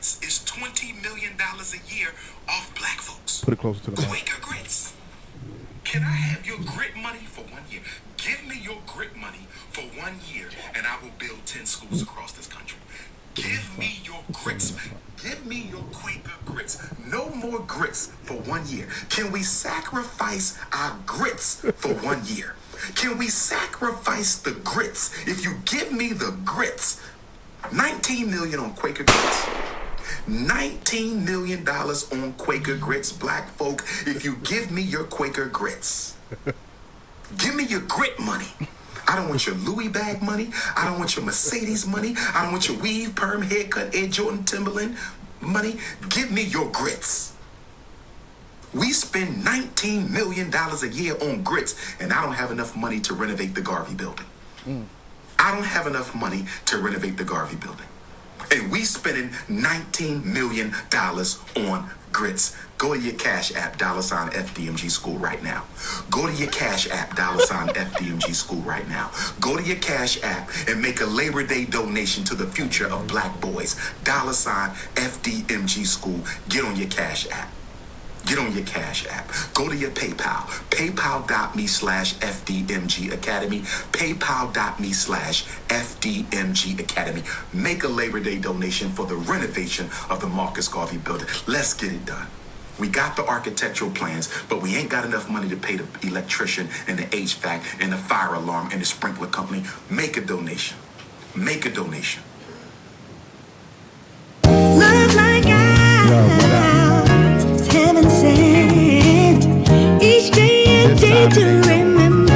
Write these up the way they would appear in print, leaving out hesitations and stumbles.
Grits is $20 million a year off black folks. Put it closer to the mic. Quaker Grits. Can I have your grit money for 1 year? Give me your grit money for 1 year, and I will build 10 schools across this country. Give me your grits. Give me your Quaker Grits. No more grits for 1 year. Can we sacrifice our grits for 1 year? Can we sacrifice the grits? If you give me the grits, $19 million on Quaker Grits. $19 million on Quaker Grits, black folk, if you give me your Quaker Grits. Give me your grit money. I don't want your Louis bag money. I don't want your Mercedes money. I don't want your weave, perm, haircut, Ed Jordan, Timberland money. Give me your grits. We spend $19 million a year on grits, and I don't have enough money to renovate the Garvey building. I don't have enough money to renovate the Garvey building. And we spending $19 million on grits. Go to your Cash App, $FDMG School right now. Go to your Cash App, $FDMG School right now. Go to your Cash App and make a Labor Day donation to the future of black boys. $FDMG School. Get on your Cash App. Get on your Cash App. Go to your PayPal. PayPal.me/FDMG Academy. PayPal.me/FDMG Academy. Make a Labor Day donation for the renovation of the Marcus Garvey building. Let's get it done. We got the architectural plans, but we ain't got enough money to pay the electrician and the HVAC and the fire alarm and the sprinkler company. Make a donation. Make a donation. Love like ours, heaven sent, each day and day to remember.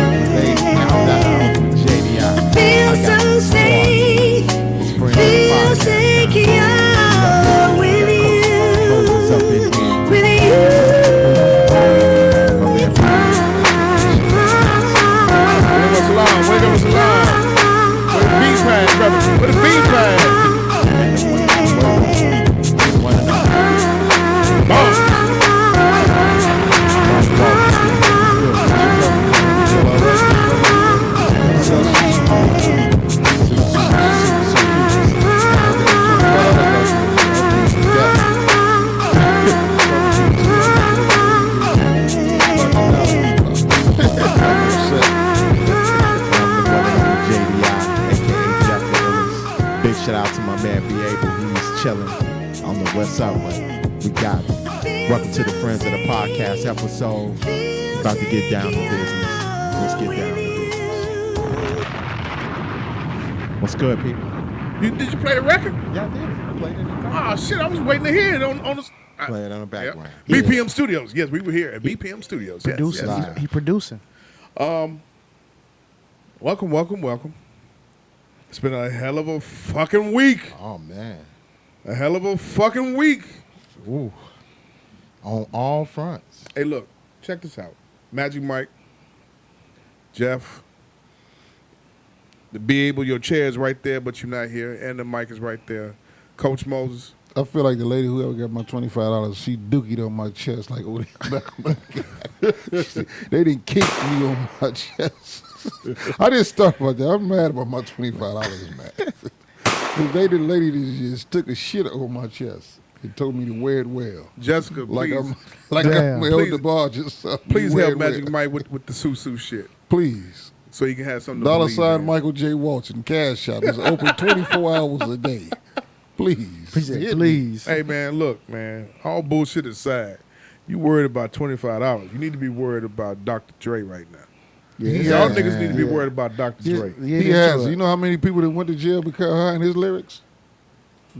I feel so safe, feel secure with you, with you. Wake us along. Where the beat pad, brother? Where the beat pad? Shout out to my man B. Able. He's chilling on the west side. We got it. Welcome to the Friends of the Podcast episode. About to get down to business. Let's get down to business. What's good, people? Did you play the record? Yeah, I did. I played it. Oh, shit. I was waiting to hear it on the... Play it on the background. Yep. BPM Studios. Yes, we were here at BPM Studios. Producing. Yes. He producing. Welcome. It's been a hell of a fucking week. Oh, man. A hell of a fucking week. Ooh. On all fronts. Hey, look. Check this out. Magic Mike, Jeff, the Be Able, your chair is right there, but you're not here, and the mic is right there. Coach Moses. I feel like the lady who ever got my $25, she dookied on my chest like, oh, they didn't kick me on my chest. I didn't start about that. I'm mad about my $25, man. The lady that just took a shit on my chest. It told me to wear it well. Jessica, like please. I'm held the bar just please help Magic Mike with the Susu shit. Please. So he can have something to believe in. Michael J. Walton, Cash Shop is open 24 hours a day. Please. Please. Hey, man, look, man. All bullshit aside, you worried about $25. You need to be worried about Dr. Dre right now. Y'all niggas need to be worried about Dr. Dre. He has. You know how many people that went to jail behind his lyrics?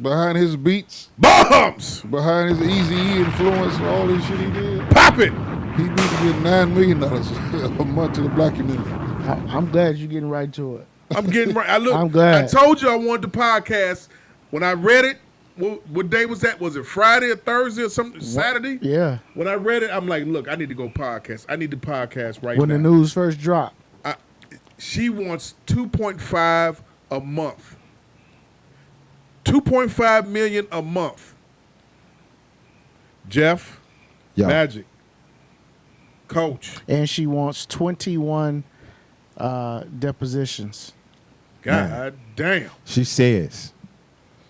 Behind his beats? Bombs! Behind his Eazy-E influence and all this shit he did? Pop it! He needs to get $9 million a month to the black community. I'm glad you're getting right to it. I'm getting right. I'm glad. I told you I wanted the podcast. When I read it, what day was that? Was it Friday or Thursday or something? Saturday? Yeah. When I read it, I'm like, look, I need to go podcast. I need the podcast right when now. When the news first dropped. She wants 2.5 a month. 2.5 million a month. Jeff, Magic, Coach. And she wants 21 depositions. God damn. She says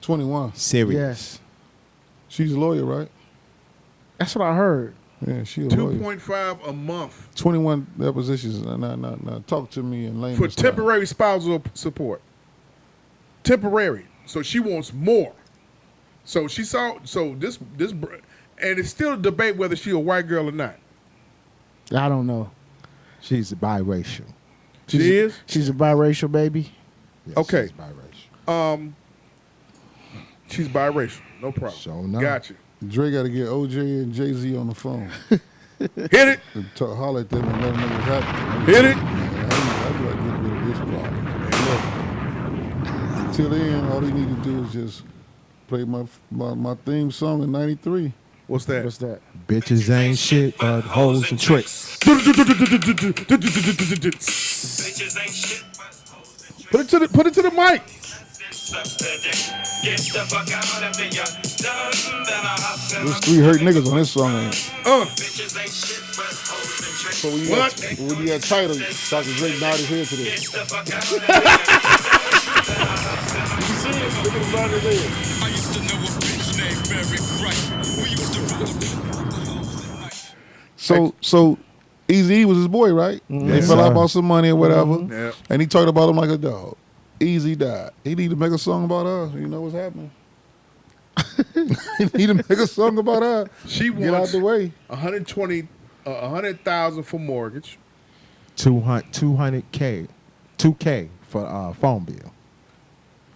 21. Serious. Yes. She's a lawyer, right? That's what I heard. Yeah, she a lawyer. 2.5 a month 21 depositions. Now, talk to me in layman's for terms. temporary spousal support. Temporary. So she wants more. So she saw. So this, and it's still a debate whether she a white girl or not. I don't know. She's biracial. She is. She's a biracial baby. Yes, Okay. She's biracial. She's biracial. No problem. Sure enough. Gotcha. Dre got to get OJ and Jay-Z on the phone Hit it. and holler at them and let them know what's happening. Hit it. I'd be like, get rid of this problem. Look, until then, all they need to do is just play my theme song in '93. What's that? What's that? Bitches ain't shit but hoes and tricks. Put it to the mic. There's 3 hurt niggas on this song. Ain't it? So when you got title, Dr. Dre nod his head to this. You see it? Look at him nod his head. I used to know a bitch named Mary Bright. We used to roll up. So Eazy-E was his boy, right? They fell out about some money or whatever. Yeah. And he talked about him like a dog. Easy died. He need to make a song about us. You know what's happening. He need to make a song about us. She Get out wants the way. 100,000 for mortgage. 200K. 2K for phone bill.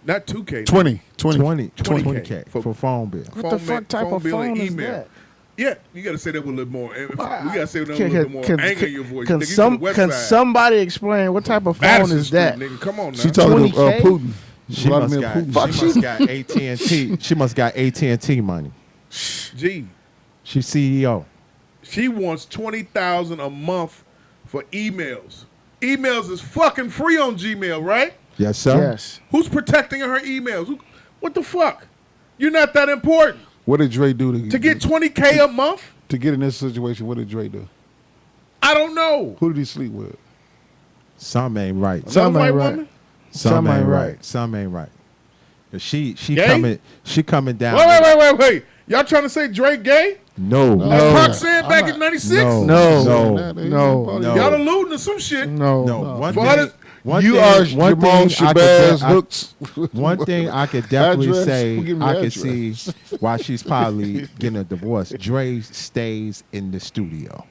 Not 2K. 20. 20K For- for phone bill. What the fuck type of bill and phone is that? Yeah, you got to say that with a little more. We got to say that with a little more anger in your voice. Can, Nigga, you from the West can side. somebody explain what type of phone Madison is Street, that? Nigga, come on now. She talking to 20K? Putin. She must Vladimir got, Putin. she must got AT&T. She must got AT&T money. G. She's CEO. She wants 20,000 a month for emails. Emails is fucking free on Gmail, right? Yes, sir. Yes. Who's protecting her emails? What the fuck? You're not that important. What did Dre do To get 20K a month? to get in this situation? What did Dre do? I don't know. Who did he sleep with? Some ain't right. Another Some white ain't right. woman? Some ain't right. right. Some ain't right. She Gay? coming down. Wait. Y'all trying to say Drake gay? No. Like No. Pac said back in 96? No. No. No. No. No. Y'all alluding to some shit. No. No. One For thing, her to- one You thing, are one Jamal thing I could Shabazz de- Hooks. One thing I could definitely Address? say, Who give me I the could address? see why she's probably getting a divorce. Dre stays in the studio.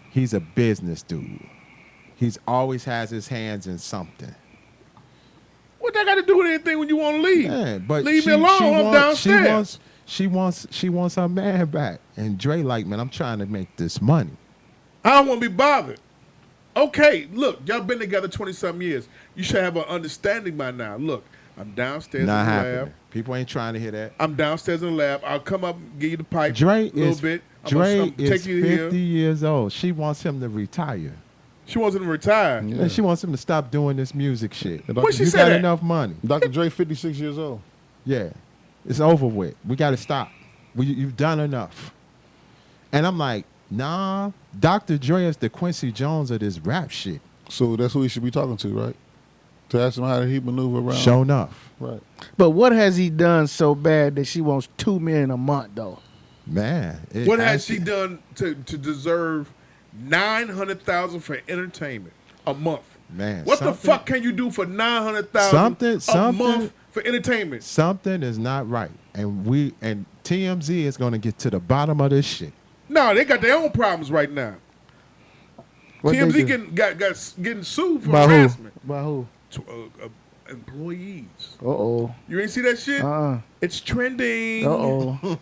He's a business dude. He's always has his hands in something. What that got to do with anything when you want to leave? Yeah, but Leave me alone. I'm downstairs. She wants her man back. And Dre like, man, I'm trying to make this money. I don't want to be bothered. Okay, look, y'all been together 20-something years. You should have an understanding by now. Look, I'm downstairs Not in the happening. lab. People ain't trying to hear that. I'm downstairs in the lab. I'll come up and give you the pipe Dre a little is bit. Dre I'm is take you 50 here. years old. She wants him to retire. She wants him to retire. Yeah. And she wants him to stop doing this music shit. What she You said got that? enough money. Dr. Dre, 56 years old. Yeah. It's over with. We got to stop. You've done enough. And I'm like, nah, Dr. Dre is the Quincy Jones of this rap shit. So that's who he should be talking to, right? To ask him how he maneuver around. Show enough. Right. But what has he done so bad that she wants $2 million a month though? Man. What has she done to deserve $900,000 for entertainment a month? Man, What the something- fuck can you do for $900,000 a Something- month for entertainment? Something is not right. And TMZ is going to get to the bottom of this shit. No, they got their own problems right now. What they TMZ do? getting sued for By who? harassment. By who? Employees. Uh-oh. You ain't see that shit? It's trending. Uh-oh.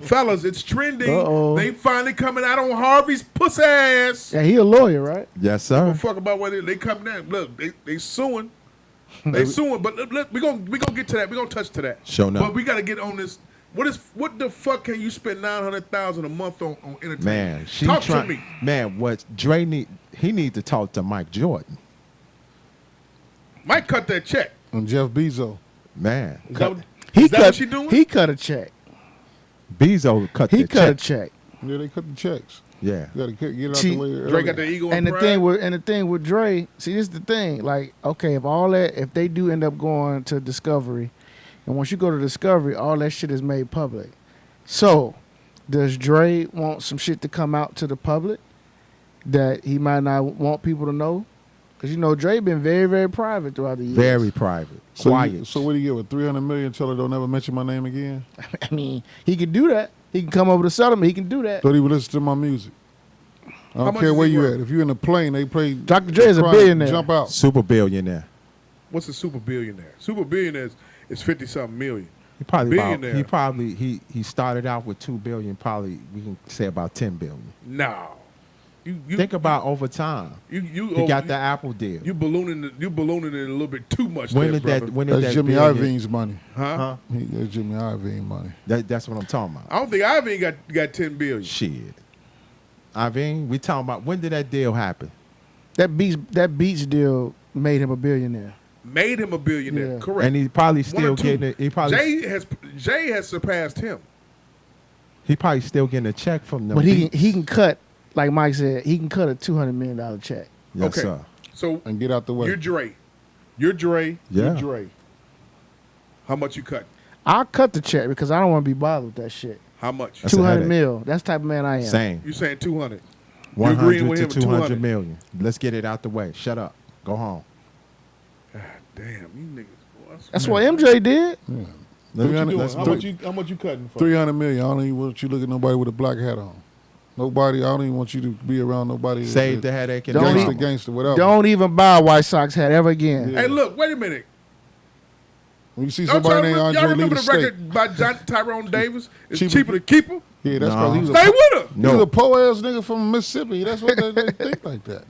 Fellas, it's trending. Uh-oh. They finally coming out on Harvey's pussy ass. Yeah, he a lawyer, right? Yes, sir. Don't fuck about whether they come down. Look, they suing. They suing, but look, we gonna get to that. We gonna touch to that. Sure enough. But we gotta get on this. What the fuck can you spend $900,000 a month on entertainment? Man, she talk try- to me. Man, what Dre need? He need to talk to Mike Jordan. Might cut that check. And Jeff Bezos. Man, Is that, He is that cut. what she doing? He cut a check. Bezos cut He the cut a check. check. Yeah, they cut the checks. Yeah. You got to get out See, the way early. Drake got the ego And and the pride. thing with Dre, see, this is the thing. Like, okay, if they do end up going to Discovery, and once you go to Discovery, all that shit is made public. So, does Dre want some shit to come out to the public that he might not want people to know? Because, Dre been very, very private throughout the years. Very private. So, Quiet. so what do you get with 300 million? Tell her don't ever mention my name again. I mean, he can do that. He can come over to settlement. He can do that. Don't even listen to my music. I How don't much care is where he you worth? at. If you're in a plane, they play. Dr. Dre is a cry, billionaire. Jump out. Super billionaire. What's a super billionaire? Super billionaire is 50-something million. He probably Billionaire. he started out with 2 billion. Probably we can say about 10 billion. No. You Think about over time. He got the Apple deal. You ballooning it a little bit too much. When there, did that? brother. When did That's that Jimmy billion- Iovine's money. Huh? That's Jimmy Iovine money. That's what I'm talking about. I don't think Ivy got 10 billion. Shit. We talking about when did that deal happen? That Beats deal made him a billionaire. Made him a billionaire. Yeah. Correct. And he probably One still or two. getting it. He probably Jay has surpassed him. still getting a check from them. But he beats. can cut, like Mike said, he can cut a $200 million check. Yes, Okay. sir. So And get out the way. you're Dre. You're Dre. Yeah. You're Dre. How much you cut? I'll cut the check because I don't want to be bothered with that shit. How much? That's a 200 headache. mil. That's the type of man I am. Same. You saying 200? You agreeing 100 with to him at 200 200 million. Let's get it out the way. Shut up. Go home. Damn, you niggas. Boy, That's what MJ did. What you 300 doing? that's How much you cutting for? 300 million. I don't even want you to look at nobody with a black hat on. Nobody. I don't even want you to be around nobody. Save the headache and Don't gangster, eat- gangster, whatever. Don't even buy a White Sox hat ever again. Yeah. Hey, look, wait a minute. When you see Y'all somebody named y'all Andre remember leave the the state, record by Tyrone Davis? It's Cheaper- cheaper to keep him. yeah, that's No. because he was Stay a with her. he was No. a poor ass nigga from Mississippi. That's what they think like that.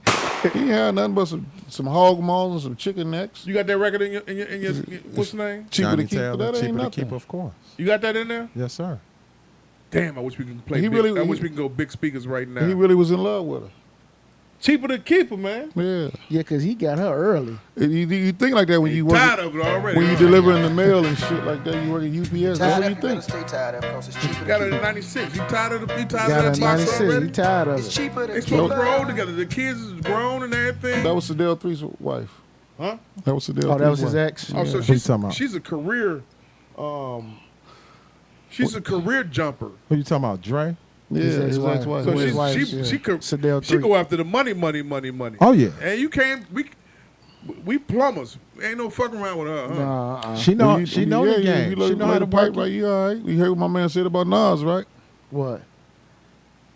He had nothing but some hog maws and some chicken necks. You got that record in your what's the name? Cheaper Johnny to keep, Taylor, but that ain't cheaper to nothing. keep, of course. You got that in there? Yes, sir. Damn, I wish we could play. He Big, really- I wish we could go big speakers right now. He really was in love with her. Cheaper to keep her, man. Yeah. Yeah, because he got her early. You think like that when you work. Tired of it already. When you delivering the mail and shit like that, you work at UPS. That's what you think. Stay tired of it because it's cheaper. Got it in '96. You tired of Got that her box 96. already? He tired of It's it. cheaper They to supposed to keep grow her. together. The kids is grown and everything. That was Sadell Three's wife. Huh? That was Sadell. Oh, that was Three's his wife. ex? Oh, so What you she's talking about? she's a career, she's a career jumper. Who you talking about, Dre? Yeah, His his ex-wife. ex-wife. So His she's, wife, she yeah. she could Sadell she Three. go after the money. Oh yeah. And you can't we plumbers ain't no fucking around with her. Huh? Nah, She know. When you- She when know you- the yeah, game. You look, She know how to the pipe work. right. You all right? You heard what my man said about Nas, right? what?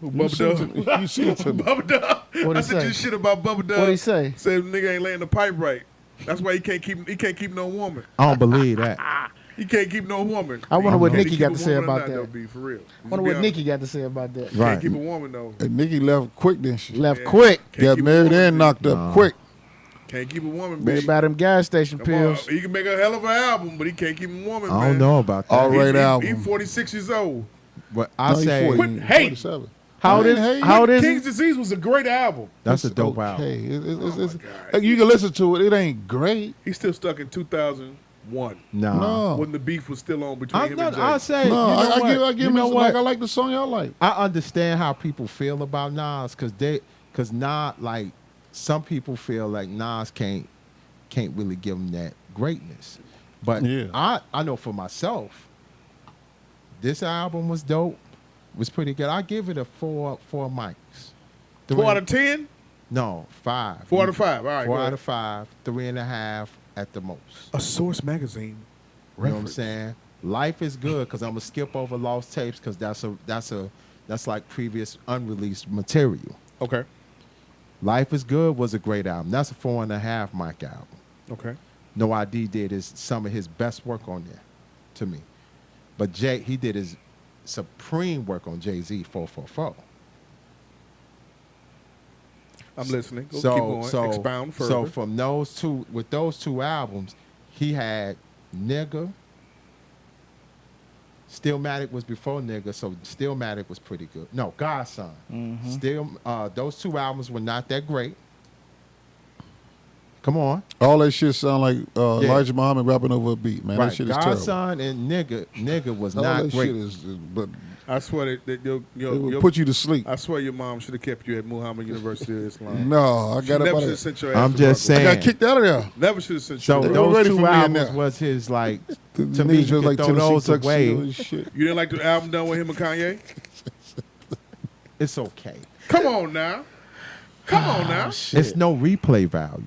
You Bubba sent it to- Dub. you sent it to me. Bubba Dub. What'd I he said say? you shit about Bubba Dub. What'd he say? Said nigga ain't laying the pipe right. That's why he can't keep no woman. I don't believe that. He can't keep no woman. I wonder what Can he Nicki keep got a to say woman or about not, that. though, B, for real. Wonder what Nicki got to say about that. Can't Right. keep a woman though. And Nikki left quick, then she Left Yeah. quick. Can't got keep a married woman, and B. knocked up quick. Can't keep a woman. Better B. buy them gas station Come on. pills. He can make a hell of an album, but he can't keep a woman. I man. don't know about that. All right album. He's 46 years old. But I No, he say 40, Hey! 47. How old I is? ain't hate How old is King's he? Disease was a great album. that's a It's dope okay. album. It's- God. you can listen to it. It ain't great. He's still stuck in 2001 Nah. No. when the beef was still on between I'm him not. and Jay. I say. No, you know I what? give You him know like what? I like the song y'all like. I understand how people feel about Nas because Nas, like some people feel like Nas can't really give him that greatness. But Yeah. I know for myself, this album was dope. Was pretty good. I give it a four mics. 4 out of 10? No, 5. 4 out of 5. All right. 4 go out ahead. of 5, 3.5 at the most. A Source magazine. You know what I'm saying? Life is good because I'm gonna skip over Lost Tapes because that's like previous unreleased material. Okay. Life is Good was a great album. That's a 4.5 mic album. Okay. No ID did some of his best work on there, to me. But he did his supreme work on Jay-Z 444. I'm listening. Go So keep going. so Expound further. so from those two albums, he had Nigga. Stillmatic was before Nigga, so Stillmatic was pretty good. No, Godson. Those two albums were not that great. Come on. All that shit sound like Elijah Muhammad rapping over a beat, man. Right. That shit is terrible. Godson and Nigga was All not that great. shit is, but I swear that It your would put you to sleep. I swear your mom should have kept you at Muhammad University of Islam. No, I She got up never out should of have sent your ass I'm to just Rutgers. I got saying. kicked out of there. Never should have sent So you. They there. were ready those for two me in albums there. was his like The to me. niggas You just can like throw Tennessee those Tuxedo away. and shit. You didn't like the album done with him and Kanye? It's okay. Come on now. Come on now. It's no replay value.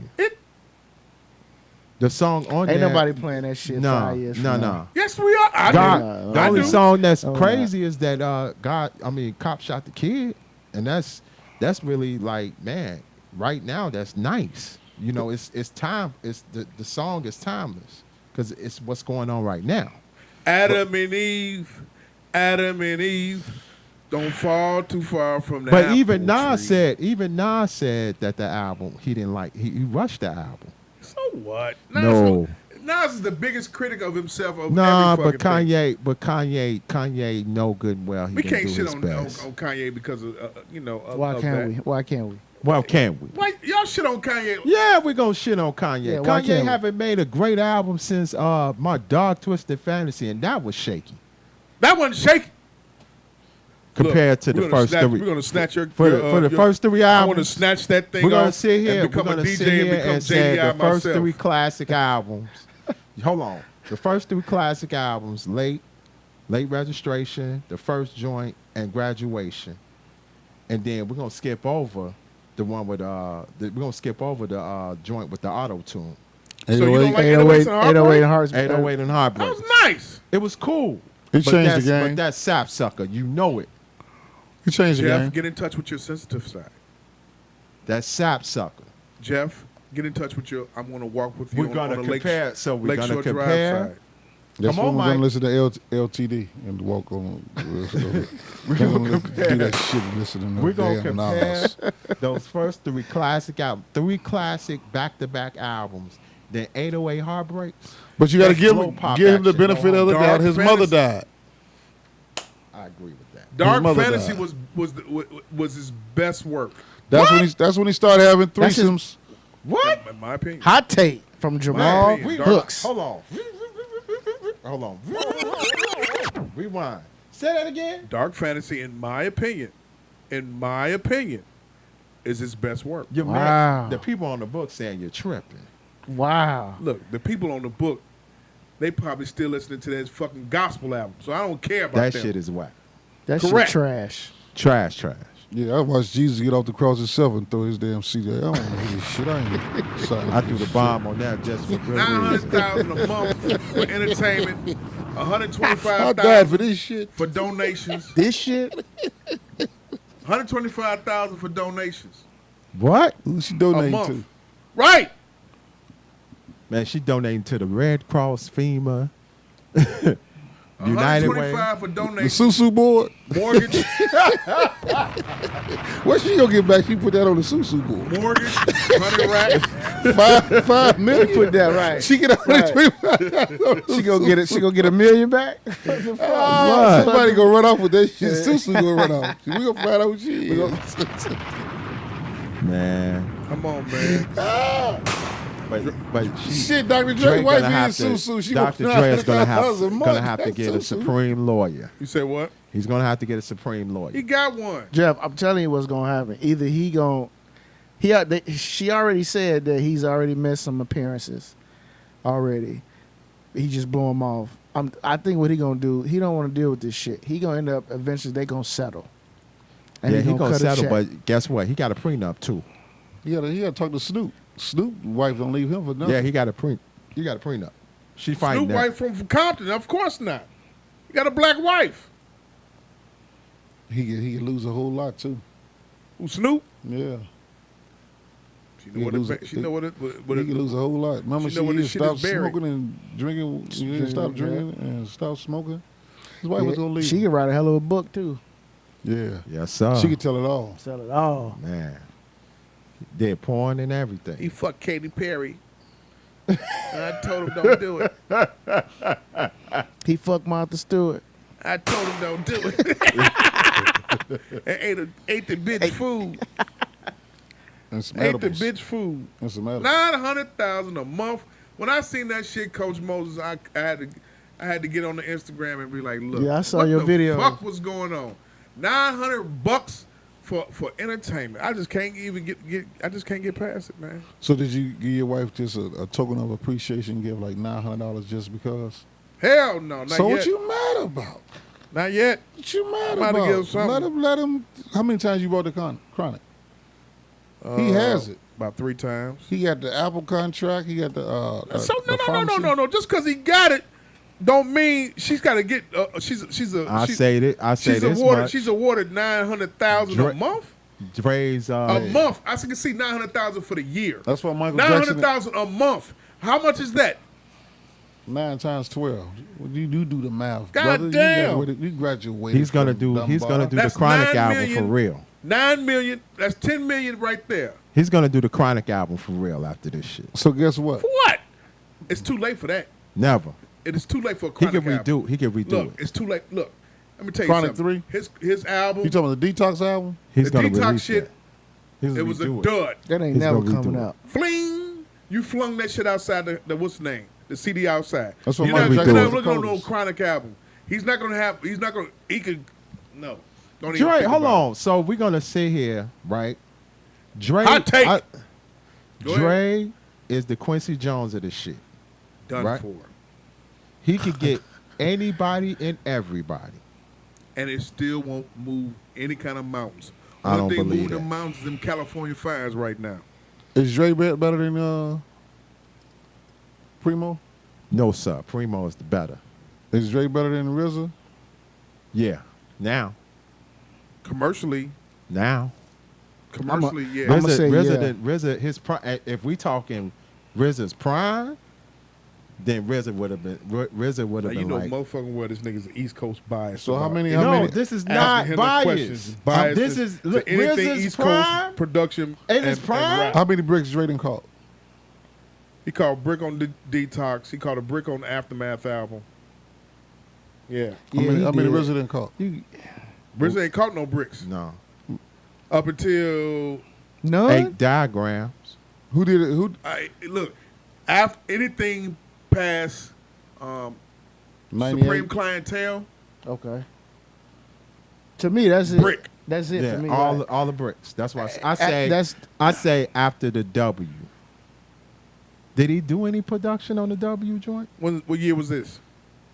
The song on Ain't there. nobody playing that shit 5 years from now. No. Yes, we are. I God, do. the I only do. song that's Oh, crazy is that Cop shot the kid, and that's really like, man, right now that's nice. You know, it's time. It's the song is timeless because it's what's going on right now. Adam and Eve. Don't fall too far from the But apple even Nas tree. said that the album he didn't like. He rushed the album. So what? No. Nas is the biggest critic of himself of Nah, every but fucking thing. Kanye know good and well he We didn't can't do shit his on best. Kanye because of Why of can't that. we? Why can't we? Well, can we? Why y'all shit on Kanye? Yeah, we're gonna shit on Kanye. Yeah, why Kanye can't we? haven't made a great album since My Dog Twisted Fantasy, and that was shaky That wasn't shaky. compared to Look, the we're gonna first snatch, three. We're gonna snatch your For your- the first three I want to albums, snatch that thing we're gonna off sit here. and We're become a gonna DJ sit here and become and say JDI the first myself. three classic albums. Hold on, the first three classic albums: late registration, the first joint, and graduation. And then we're gonna skip over the one with we're gonna skip over the joint with the auto tune. So you don't like 808 808 and Heartbreak? 808 Hearts. 808 and That Heartbreak. was nice. It was cool. He changed the that's, game. But that's sapsucker. You know it. You changed the Jeff, game. get in touch with your sensitive side. That's sapsucker. Jeff, get in touch with your. I'm going to walk with you We're gonna on the compare. So we're Lakeshore gonna Drive compare. side. That's Come when on, we're gonna Mike. listen to LTD and walk on. We're gonna do that shit and listen to We're no gonna damn compare novels. those first three classic albums, three classic back-to-back albums. Then 808 Heartbreaks. But you got to That's give slow him pop the action, benefit no of the Dark doubt. His mother Fantasy. died. I agree with that. Dark mother Fantasy died. was his best work, That's when he started having That's his- threesomes. What? in my opinion. Hot take from Jamal opinion, Hooks. Hold on. Hold on. Rewind. Say that again. Dark Fantasy, in my opinion, is his best work. Your Wow. man, the people on the book saying you're tripping. Wow. Look, the people on the book, they probably still listening to that fucking gospel album, so I don't care about That them. shit is whack. That Correct. shit trash. Trash. Yeah, I watched Jesus get off the cross himself and throw his damn CD. I don't want to hear this shit. I ain't sorry. I threw the bomb on that just for good reason. $900,000 a month for entertainment, I $125,000 died for this shit. for donations, This shit. $125,000 for donations What? Who she a donating month. to? Right. Man, she donating to the Red Cross, FEMA, United Way. $125 for The donations, Susu board? mortgage, What she gonna get back? She put that on the Susu board. mortgage, 100 racks. $5 million. Put that right. She get $125,000. She gonna get it. She gonna get $1 million back. Oh, somebody gonna run off with that shit. Susu gonna run off. We gonna find out what she is. Man. Come on, man. But she, Shit, Dr. Dre Dre wife gonna have is to, Susu. She Dr. want Dre is gonna $900,000 a month. have to get a That's Susu. supreme lawyer. You say what? He's gonna have to get a supreme lawyer. He got one. Jeff, I'm telling you what's gonna happen. Either she already said that he's already missed some appearances. Already, he just blew him off. I think what he gonna do? He don't want to deal with this shit. He gonna end up eventually. They gonna settle. And Yeah, he gonna cut a settle, check. but guess what? He got a prenup too. He gotta talk to Snoop. Snoop wife don't leave him for nothing. Yeah, he got a prenup. She fighting Snoop that. wife from Compton? Of course not. He got a black wife. He could lose a whole lot too. Who, Snoop? Yeah. She He know what lose it, it. she know what it, He could lose a whole lot. Remember, She know when she this shit stopped is buried. smoking and drinking. She Drinking, stopped yeah. drinking and stopped smoking. His wife was gonna leave. She can write a hell of a book too. Yeah. Yes, sir. She could tell it all. Sell it all. Man, did porn and he everything. fucked Katy Perry. And I told him don't do it. He fucked Martha Stewart. I told him don't do it. And ate the bitch food. And some Ate the edibles. bitch food. And some edibles. 900,000 a month. When I seen that shit, Coach Moses, I had to I had to get on the Instagram and be like, look, Yeah, I saw what your the video. fuck was going on? $900 for entertainment. I just can't even get. I just can't get past it, man. So did you give your wife just a token of appreciation, give like $900 just because? Hell no, not So yet. what you mad about? Not yet. What you mad I'm about to about? give something. Let him. How many times you bought the Chronic? He has it. About 3 times. He got the Apple contract. He got the. So the pharmacy. no. Just because he got it, don't mean she's got to get. She's awarded. much. She's awarded $900,000 a Dre- month. Dre's A month. I can see $900,000 for the year. That's why Michael Jackson. $900,000 a month. How much is that? 9 times 12. Well, you do the math, God brother. damn. You graduated. he's gonna from do Dunbar. the That's Chronic 9 album million. for real. 9 million. That's 10 million right there. He's gonna do the Chronic album for real after this shit. So guess what? For what? It's too late for that. Never. It is too late for a He Chronic can redo. album. He can redo Look, it. it's too late. Look, let me tell you Chronic something. 3? His album, You talking about the Detox album? He's the gonna Detox release shit, that. He's gonna it was a redo dud. That ain't He's never gonna redo coming it. out. Fling! You flung that shit outside the what's the name? The CD outside. That's what You're not, Michael you're Jackson not was looking on no Dakotas. Chronic album. He's not gonna have. He's not gonna. He could. No. Don't even. Dre, think hold about on. So we're gonna sit here, right? Dre, Hot take. Go ahead. Dre is the Quincy Jones of this shit. it. Done right. for. He could get anybody and everybody. And it still won't move any kind of mountains. I Only don't thing believe moving that. the mountains is them California fires right now. Is Dre better than Primo? No, sir. Primo is the better. Is Dre better than RZA? Yeah. Now. Commercially, Yeah. I'ma yeah. say yeah. RZA, his if we talking RZA's prime, then RZA would have been Now, you know, like. motherfucking well, this nigga's an East Coast bias. So how about many? No, this is not asking him the questions bias. is biased This to is look, anything RZA's East prime. Coast production In his prime? rap. How many bricks Dre done caught? He called Brick on Detox. He called a Brick on the Aftermath album. Yeah. How many he did. RZA done caught? RZA ain't caught no bricks No. up until None? 8 diagrams. Who did it? Who? look. After anything past 98? Supreme Clientele, Okay. To me, that's it. Brick. That's it Yeah, for me. all right? all the bricks. That's why I that's- say after the W. Did he do any production on the W joint? what year was this?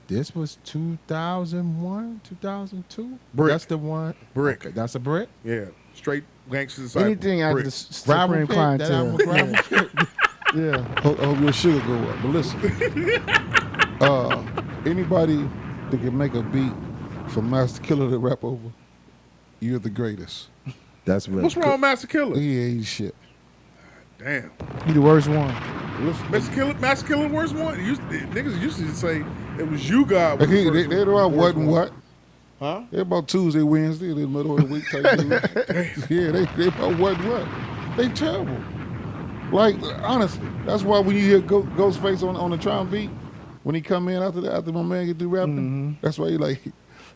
This was 2001, 2002. Brick. That's the one. Brick. Okay, that's a brick. Yeah. Straight Gangsta Disciple. Anything after Brick. the Gravel Supreme pit. That album Clientele. was gravel pit. Yeah. Hope your sugar go up. But listen, anybody that can make a beat for Master Killer to rap over, you're the greatest. That's real. What's wrong with Master Killer? He ain't shit. Damn. He the worst one. Listen, Master Killer, the worst one? Niggas used to say it was you, God. was the they first know one. I wasn't what. Huh? They're about Tuesday, Wednesday, in the middle of the week type dudes. Yeah, they about what. They terrible. Like, honestly, that's why when you hear Ghostface on the Tron beat, when he come in after my man get through rapping, that's why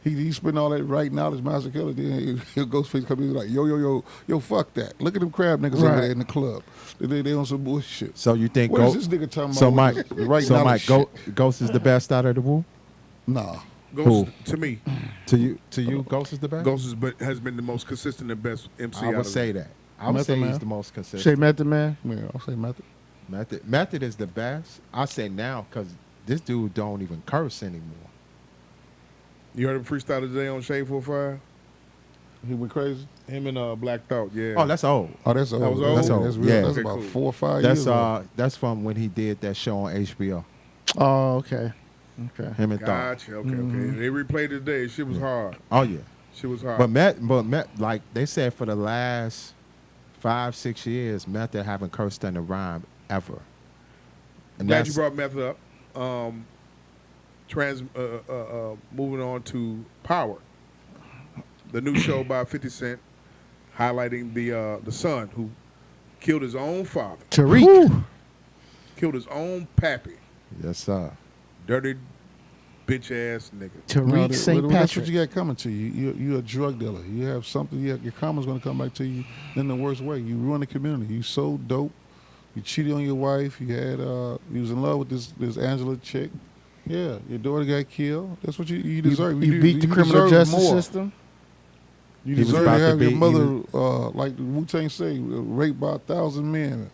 he spend all that right knowledge, Master Killer. Then Ghostface come in like, yo, fuck that. Look at them crab niggas over Right. there in the club. They on some bullshit. So you think What is this nigga talking So about? Mike, Right so knowledge Mike, shit. Ghost is the best out of the Wu. Nah. Ghost, to me, To you, Ghost is the best. Ghost has been the most consistent and best MC I out would of say them. that. I would Method say Man? he's the most consistent. Say Method Man. Yeah, I'll say Method. Method is the best. I say now because this dude don't even curse anymore. You heard him freestyle today on Shade 45? He went crazy. Him and Black Thought, yeah. Oh, that's old. Oh, that's old. That was old? That's That's That's, old. real. Yeah. That's Okay, about cool. 4 or 5 That's years ago. that's from when he did that show on HBO. Oh, okay. Okay. Him and Thought. Gotcha, okay. They replayed it today. Shit was hard. Oh yeah. Shit was hard. But Met, like they said, for the last 5-6 years, Method haven't cursed in a rhyme ever. And Glad you brought Method up. Moving on to Power, the new show by 50 Cent, highlighting the son who killed his own father, Tariq. killed his own pappy, Yes, sir. dirty bitch ass nigga. Tariq St. That's what Patrick. you got coming to you. You're a drug dealer. You have something. Your karma's going to come back to you in the worst way. You ruin the community. You sold dope. You cheated on your wife. You was in love with this Angela chick. Yeah, your daughter got killed. That's what you deserve. You beat the criminal deserve justice more. system. You He was deserve to about to have your be- mother, like the Wu-Tang say, raped by 1,000 men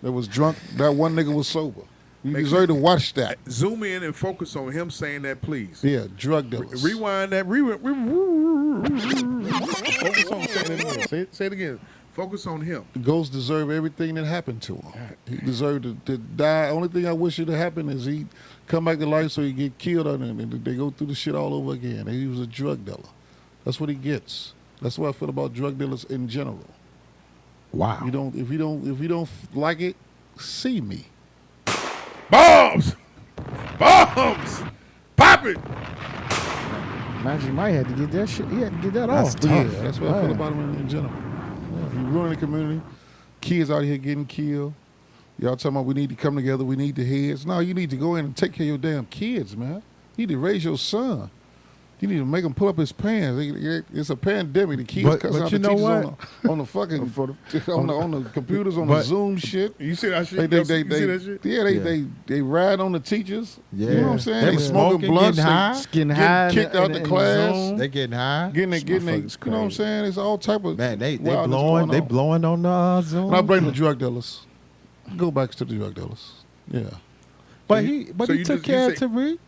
that was drunk. That one nigga was sober. You Make deserve to watch that. Zoom in and focus on him saying that, please. Yeah, drug dealers. Rewind that. Focus on saying it again. Say it again. Focus on him. Ghost deserve everything that happened to him. He deserved to die. Only thing I wish it had happened is he come back to life so he get killed on it and they go through the shit all over again. He was a drug dealer. That's what he gets. That's what I feel about drug dealers in general. Wow. If you don't like it, see me. Bombs! Bombs! Pop it! Magic Mike had to get that shit. He had to get that That's off. tough. Yeah, that's what I feel about him in general. Yeah, he ruining the community. Kids out here getting killed. Y'all talking about we need to come together, we need the heads. No, you need to go in and take care of your damn kids, man. You need to raise your son. You need to make him pull up his pants. It's a pandemic. The kids But cussing out you the know teachers what? on the fucking on the computers on the But- Zoom shit. You see that shit? They you see that shit? Yeah, they ride on the teachers. Yeah. You know what I'm saying? They They smoking smoking, blunts, getting high. Getting high, kicked out the class. zone. They getting high. getting it, This motherfucker's you know what I'm crazy. saying? It's all type of Man, they wildness blowing. going They on. blowing on the Zoom. And I blame the drug dealers. Go back to the drug dealers. Yeah. But So he you- but so he you took just- you care of say- Tariq.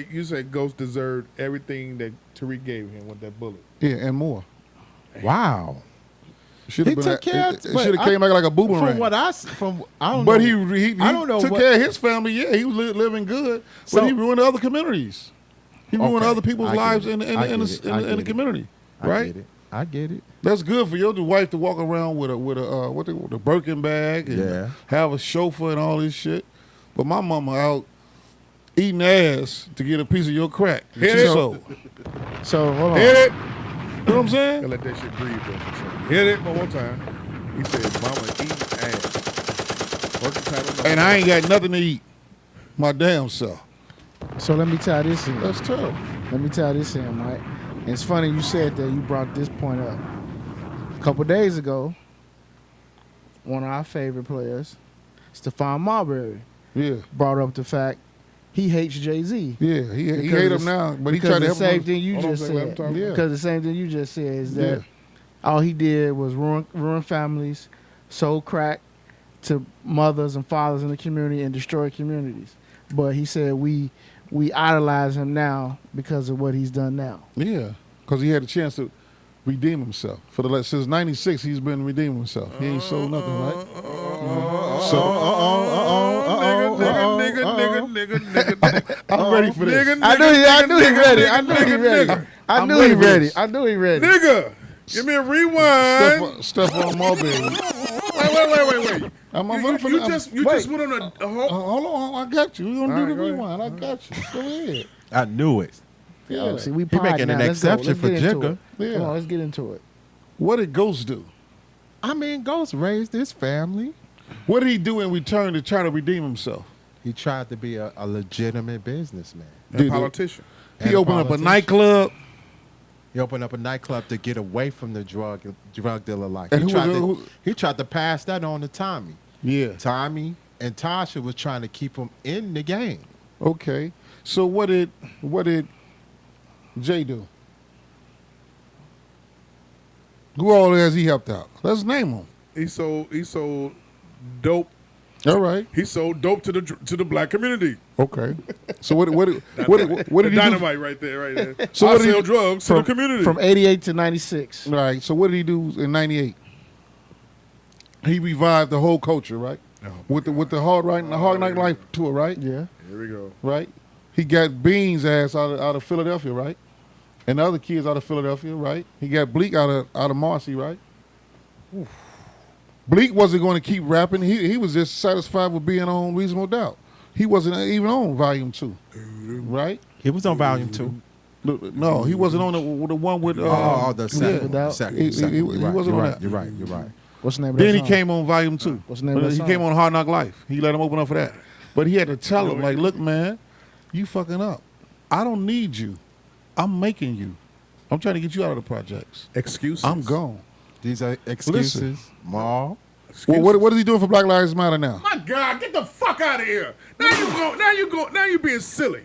You say Ghost deserved everything that Tariq gave him with that bullet. Yeah, and more. Wow. Should He have been. took care of. It but should have I- came back like a boomerang. From what I s- from I don't But know. he I don't know took what- care of his family. Yeah, he was living good, So- but he ruined other communities. He ruined Okay, other people's I get lives it. in I get it. I the get it. community, I right? get it. I get it. That's good for your wife to walk around with a Birkin bag and Yeah. have a chauffeur and all this shit. But my mama out eating ass to get a piece of your crack. Hit it. So, So hold on. Hit it! you know what I'm saying? Gotta let that shit breathe though for a second. Hit it one more time. He said, "Mama eat ass." Working title. And I ain't got nothing to eat. My damn self. So let me tie this in. That's terrible. Let me tie this in, Mike. And it's funny you said that. You brought this point up. A couple days ago, one of our favorite players, Stephon Marbury, Yeah. brought up the fact he hates Jay-Z. Yeah, he Because hate him it's- now, but he because tried to the help same him. thing you Hold on a just second, let him said. talk. Yeah. Because the same thing you just said is that Yeah. all he did was ruin families, sold crack to mothers and fathers in the community, and destroy communities. But he said we idolize him now because of what he's done now. Yeah, because he had a chance to redeem himself. Since '96, he's been redeeming himself. He ain't sold nothing, right? Nigga. I'm ready for this. I knew he ready. I knew he ready. I I'm knew he ready for ready. this. I knew he ready. Nigga, give me a rewind. Stephon Marbury. Wait. You just went on a whole. Hold on, I got you. We're gonna All do the right, go rewind. I got you. Go ahead. I knew it. Oh, see, we He pod making now. an Let's go. exception Let's for get into Jigga. it. Yeah. Come on, let's get into it. What did Ghost do? I mean, Ghost raised his family. What did he do in return to try to redeem himself? He tried to be a legitimate businessman. A politician. He And a opened up a politician. nightclub. He opened up a nightclub to get away from the drug dealer life. And He tried to pass that on to Tommy. Yeah. Tommy and Tasha was trying to keep him in the game. Okay. So what did Jay do? Who all has he helped out? Let's name them. He sold dope. All right. He sold dope to the black community. Okay. So what did he do? Dynamite right there. So So what I did he sell do- drugs to the community. From 88 to 96. All right. So what did he do in '98? He revived the whole culture, right? With the hard night life tour, right? Yeah. Here we go. Right. He got Beans' ass out of Philadelphia, right? And the other kids out of Philadelphia, right? He got Bleak out of Marcy, right? Bleak wasn't going to keep rapping. He was just satisfied with being on Reasonable Doubt. He wasn't even on Volume 2, right? He was on Volume 2. No, he wasn't on the one with. The second. Without- The second. He- the second. he You're right, wasn't you're on right, that. You're right. You're right. What's the name of that Then he song? came on Volume 2. What's the name of that He song? came on Hard Knock Life. He let him open up for that. But he had to tell him, like, look, man, you fucking up. I don't need you. I'm making you. I'm trying to get you out of the projects. Excuses. I'm gone. These are excuses. Maul. Well, what is he doing for Black Lives Matter now? My God, get the fuck out of here. Now you being silly.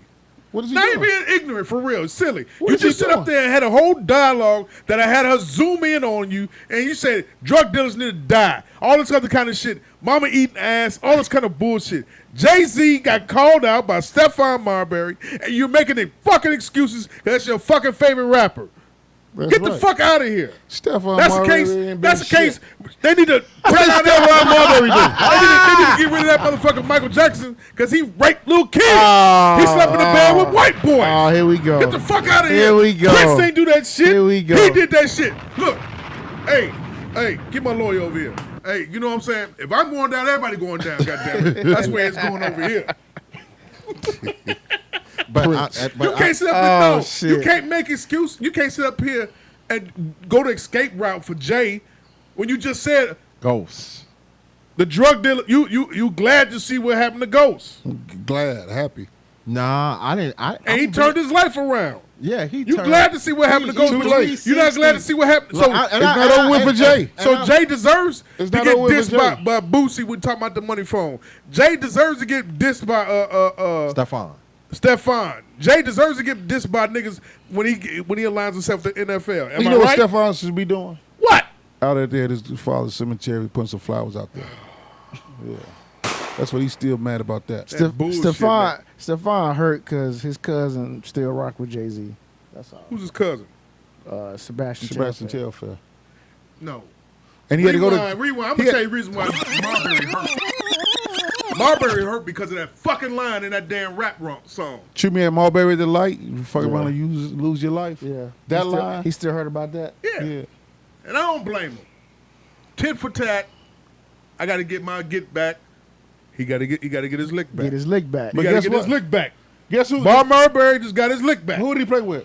What is he Now you doing? being ignorant for real, silly. What You is he just sit up doing? there and had a whole dialogue that I had her zoom in on you, and you said drug dealers need to die. All this other kind of shit. Mama eating ass, all this kind of bullshit. Jay-Z got called out by Stephon Marbury, and you're making the fucking excuses because that's your fucking favorite rapper. That's Get the right. fuck out of here. Stephon That's the Marbury case. ain't That's the been case. shit. They need to What did Stephon Marbury do? They need to get rid of that motherfucker Michael Jackson because he raped little kids. He slept in the bed with white boys. Oh, here we go. Get the fuck out of here. Here we go. Prince ain't do that shit. Here we go. He did that shit. Look, hey, get my lawyer over here. Hey, you know what I'm saying? If I'm going down, everybody going down, goddammit. That's where it's going over here. You can't sit up here. Oh, No, shit. you can't make excuse. You can't sit up here and go the escape route for Jay when you just said Ghosts. the drug dealer. You glad to see what happened to Ghost, Glad, happy. Nah, I didn't. and he turned his life around. Yeah, he. You turned, glad to see what happened to Ghost? too but late. You're not glad to see what happened. So It's not over with for Jay. So Jay deserves It's to not get over with dissed for Jay. by Boosie. We talking about the money phone. Jay deserves to get dissed by Stephon. Stephon. Jay deserves to get dissed by niggas when he aligns himself to NFL. Am You I know right? what Stephon should be doing? What? Out there at his father's cemetery, putting some flowers out there. Yeah. That's what he's still mad about that. That's bullshit, man. Stephon hurt because his cousin still rock with Jay-Z. That's all. Who's his cousin? Sebastian Sebastian Telfair. Telfair. No. And he had to go to. Rewind. I'm he gonna had- tell you the reason why Marbury hurt. Marbury hurt because of that fucking line in that damn rap song. Treat me at Marbury at the light. You fuck Yeah. around and lose your life. Yeah. That He still- line. He still heard about that? Yeah. Yeah. And I don't blame him. Tit for tat. I got to get my get back. He got to get his lick back. Get his lick back. he But got to guess get his what? lick back. Guess who? Bob Marbury just got his lick back. Who did he play with?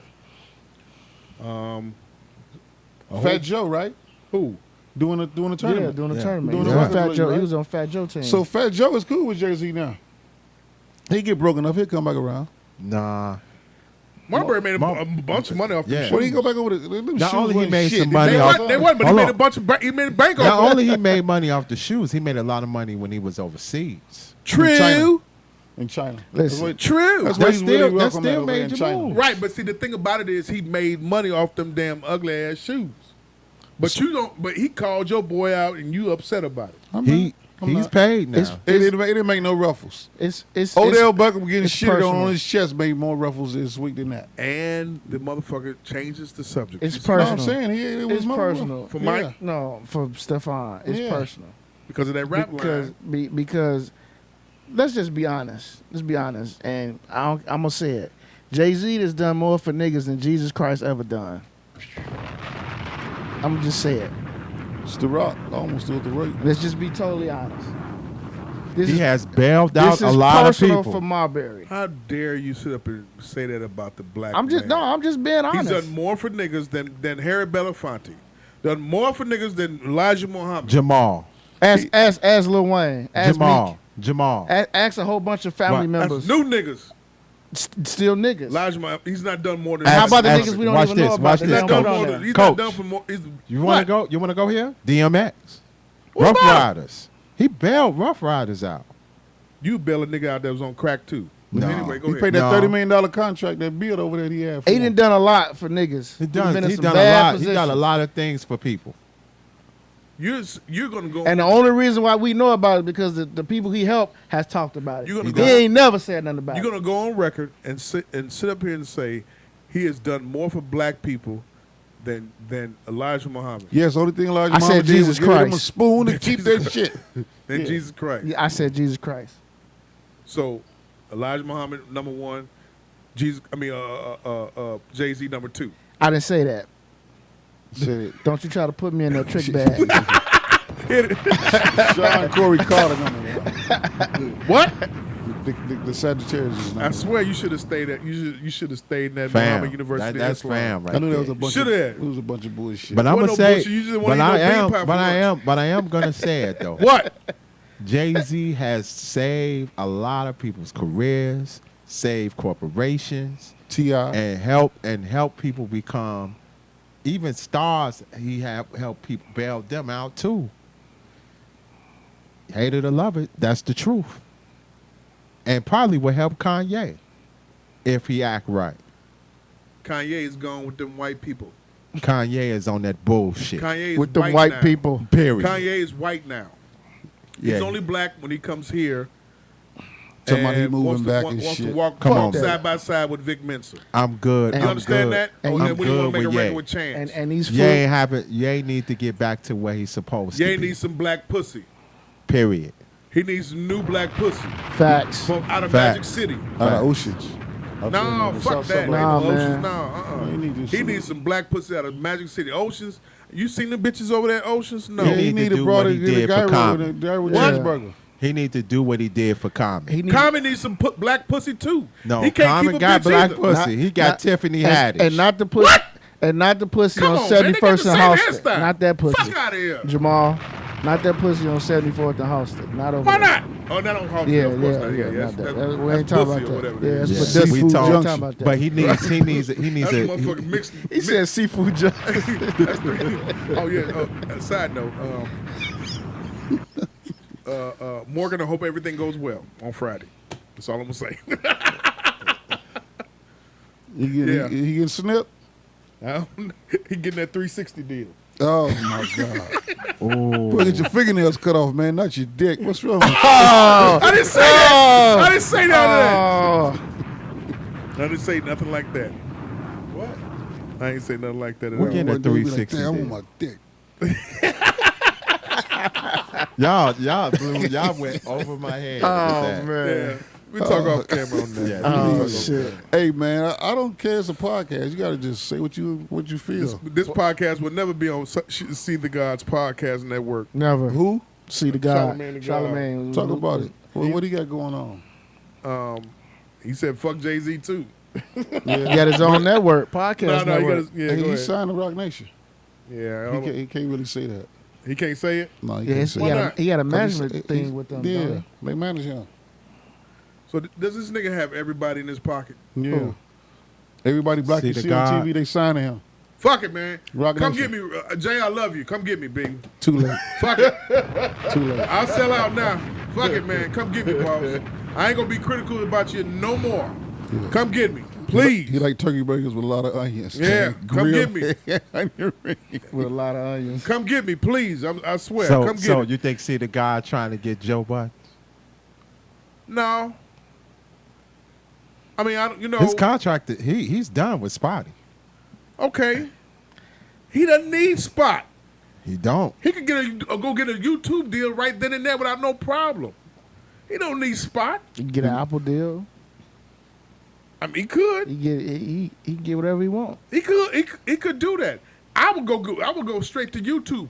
Fat Joe, right? Who? Doing a Yeah, tournament. doing the Yeah. tournament. Doing He the was on record Fat league, Joe. right? He was on Fat Joe team. So Fat Joe is cool with Jay-Z now. He get broken up. He'll come back around. Nah. Marbury made a Mar- bunch of money off Yeah. the When shoes. he go back over the them Not shoes only he wasn't made shit. some money They off- wasn't, but he Hold made on. a bunch of he made a bank off Not of it. only he made money off the shoes, he made a lot of money when he was overseas. True. China. in China. Listen. True. That's why That's he's really still- that welcome still over there in major China. move. Right, but see the thing about it is he made money off them damn ugly ass shoes. But you don't. But he called your boy out, and you upset about it. I'm He's not. paid now. It didn't make no ruffles. It's Odell Beckham getting it's shit on personal. his chest made more ruffles this week than that. And the motherfucker changes the subject. It's You see? No, personal. I'm saying it was It's more personal. ruffles. For Mike? No, for Stephon, it's Yeah. personal. because of that rap because line. because let's just be honest. Let's be honest, and I'm gonna say it. Jay-Z has done more for niggas than Jesus Christ ever done. I'm just say it. It's The Rock. I almost threw it the right. Let's just be totally honest. This He is has bailed this out a is lot of personal people. for Marbury. How dare you sit up and say that about the black I'm just man? I'm just being He's honest. done more for niggas than Harry Belafonte. Done more for niggas than Elijah Muhammad. Jamal. Ask Lil Wayne. Ask Jamal. Jamal. Meek. Ask a whole bunch of family Right. members. That's new niggas. Still niggas. Elijah Muhammad, he's not done more than How Ask- about the ask- niggas we don't watch even this, know about? watch that He's this, not don't done put more on than there? he's Coach. not done for more. You want to go? You want to go here? DMX. Rough about it? Riders. He bailed Rough Riders out. You bail a nigga out that was on crack too. But No. anyway, go He ahead. paid that No. $30 million contract, that bill over there he had. For He him. done a lot for niggas. He Who've been in he some done a bad lot. He done a positions. lot of things for people. You're gonna go. And the only reason why we know about it because the people he helped has talked about it. You're gonna He go- ain't never said nothing about You're it. gonna go on record and sit up here and say he has done more for black people than Elijah Muhammad, Yes, only thing Elijah I said Muhammad did Jesus was give him a Christ. spoon to keep that shit. than Yeah. Jesus Christ. Yeah, I said Jesus Christ. So Elijah Muhammad number one, Jay-Z number two. I didn't say that. Shit. Don't you try to put me in that trick bag. Sean Corey Carter on it. What? The Sagittarius is I number swear you should have stayed at you should have stayed in that Fam. Muhammad University. That's Islam. fam right I knew there was a there. bunch. Shoulda. It was a bunch of bullshit. But I'm Wasn't gonna no say, bullshit. You just wanna but eat no I bean am, pie for but I am gonna say it though. What? Jay-Z has saved a lot of people's careers, saved corporations, T.I. and help people become even stars. He have helped people bail them out too. Hate it or love it, that's the truth. And probably will help Kanye if he act right. Kanye is gone with them white people. Kanye is on that bullshit. Kanye is With them white white now. people. Period. Kanye is white now. Yeah. He's only black when he comes here. Somebody and moving wants to, back wants and to shit. walk Come on. side by side with Vic Mensa. I'm good. You You I'm understand good. that? And Or I'm then when you want to good make a with record Ye. with Chance. And he's full. Ye need to get back to where he's supposed Ye to be. needs some black pussy. Period. He needs some new black pussy Facts. from out of Facts. Magic City. Out of Oceans. No, fuck that. Nah, Ain't no Oceans, man. no, He need He some- needs some black pussy out of Magic City. Oceans. You seen them bitches over there, Oceans? No. He Yeah, he need to need to do brought what a he did guy for with Common. a guy with What? cheeseburger. He need to do what he did for Common. He need, Common needs some black pussy too. No, he can't Common keep a got bitch black either. pussy. He got Tiffany Haddish. and not the pussy. And not the pussy Come on on, man. They got 71st the and same Halsted. hairstyle. Not that pussy. Fuck out of here. Jamal. Not that pussy on 74th and Halsted. Not over Why there. not? Oh, not on Hawks. Yeah, of course yeah, not. yeah, That's, not that. that's, We ain't that's talking pussy about or that. whatever. Yeah, it that's is. for Seafood this food. We ain't junction. talking about that. but he needs That's a motherfucking mixed. He said seafood junk. Oh yeah. Side note. Morgan, I hope everything goes well on Friday. That's all I'm gonna say. He getting snipped? He getting that 360 deal. Oh my God! Boy, get your fingernails cut off, man. Not your dick. What's wrong? I didn't say that. I didn't say that. Oh, I didn't say nothing like that. What? I ain't say nothing like that at We're all. getting a One day we like, 360 damn, I deal. want my dick. Y'all went over my head. oh with that. man. Yeah, we talk off camera on that. Yeah. Oh shit. Hey man, I don't care. It's a podcast. You gotta just say what you feel. This podcast will never be on See the Gods podcast network. Never. Who? See the God. Charlamagne the God. Charlamagne. Talk about it. What he got going on? He said fuck Jay-Z too. He got his own network, podcast No, he network. got his, yeah, Hey, go he ahead. signed to Rock Nation. Yeah, He can't really say that. he can't say it. No, he Yeah, can't he say Why that. got, not? a, he got a 'Cause management he's- thing with them. Yeah, don't they manage him. So does this nigga have everybody in his pocket? Yeah. Who? Everybody black See you the see on God. TV, they signing him. Fuck it, man. Rock Come Nation. get me, Jay. I love you. Come get me, baby. Too late. Fuck it. Too late. I'll sell out now. Fuck it, man. Come get me, boss. I ain't gonna be critical about you no more. Come get me, please. He like turkey burgers with a lot of onions. Yeah, come get me. Onion rings. With a lot of onions. Come get me, please. I swear. So, Come get so me. you think see the guy trying to get Joe Budden? No. I mean, you know. His contract, he's done with Spotty. Okay. He doesn't need Spot. He don't. He could go get a YouTube deal right then and there without no problem. He don't need Spot. He get an Apple deal. I mean, he could. He can get whatever he want. He could do that. I would go straight to YouTube,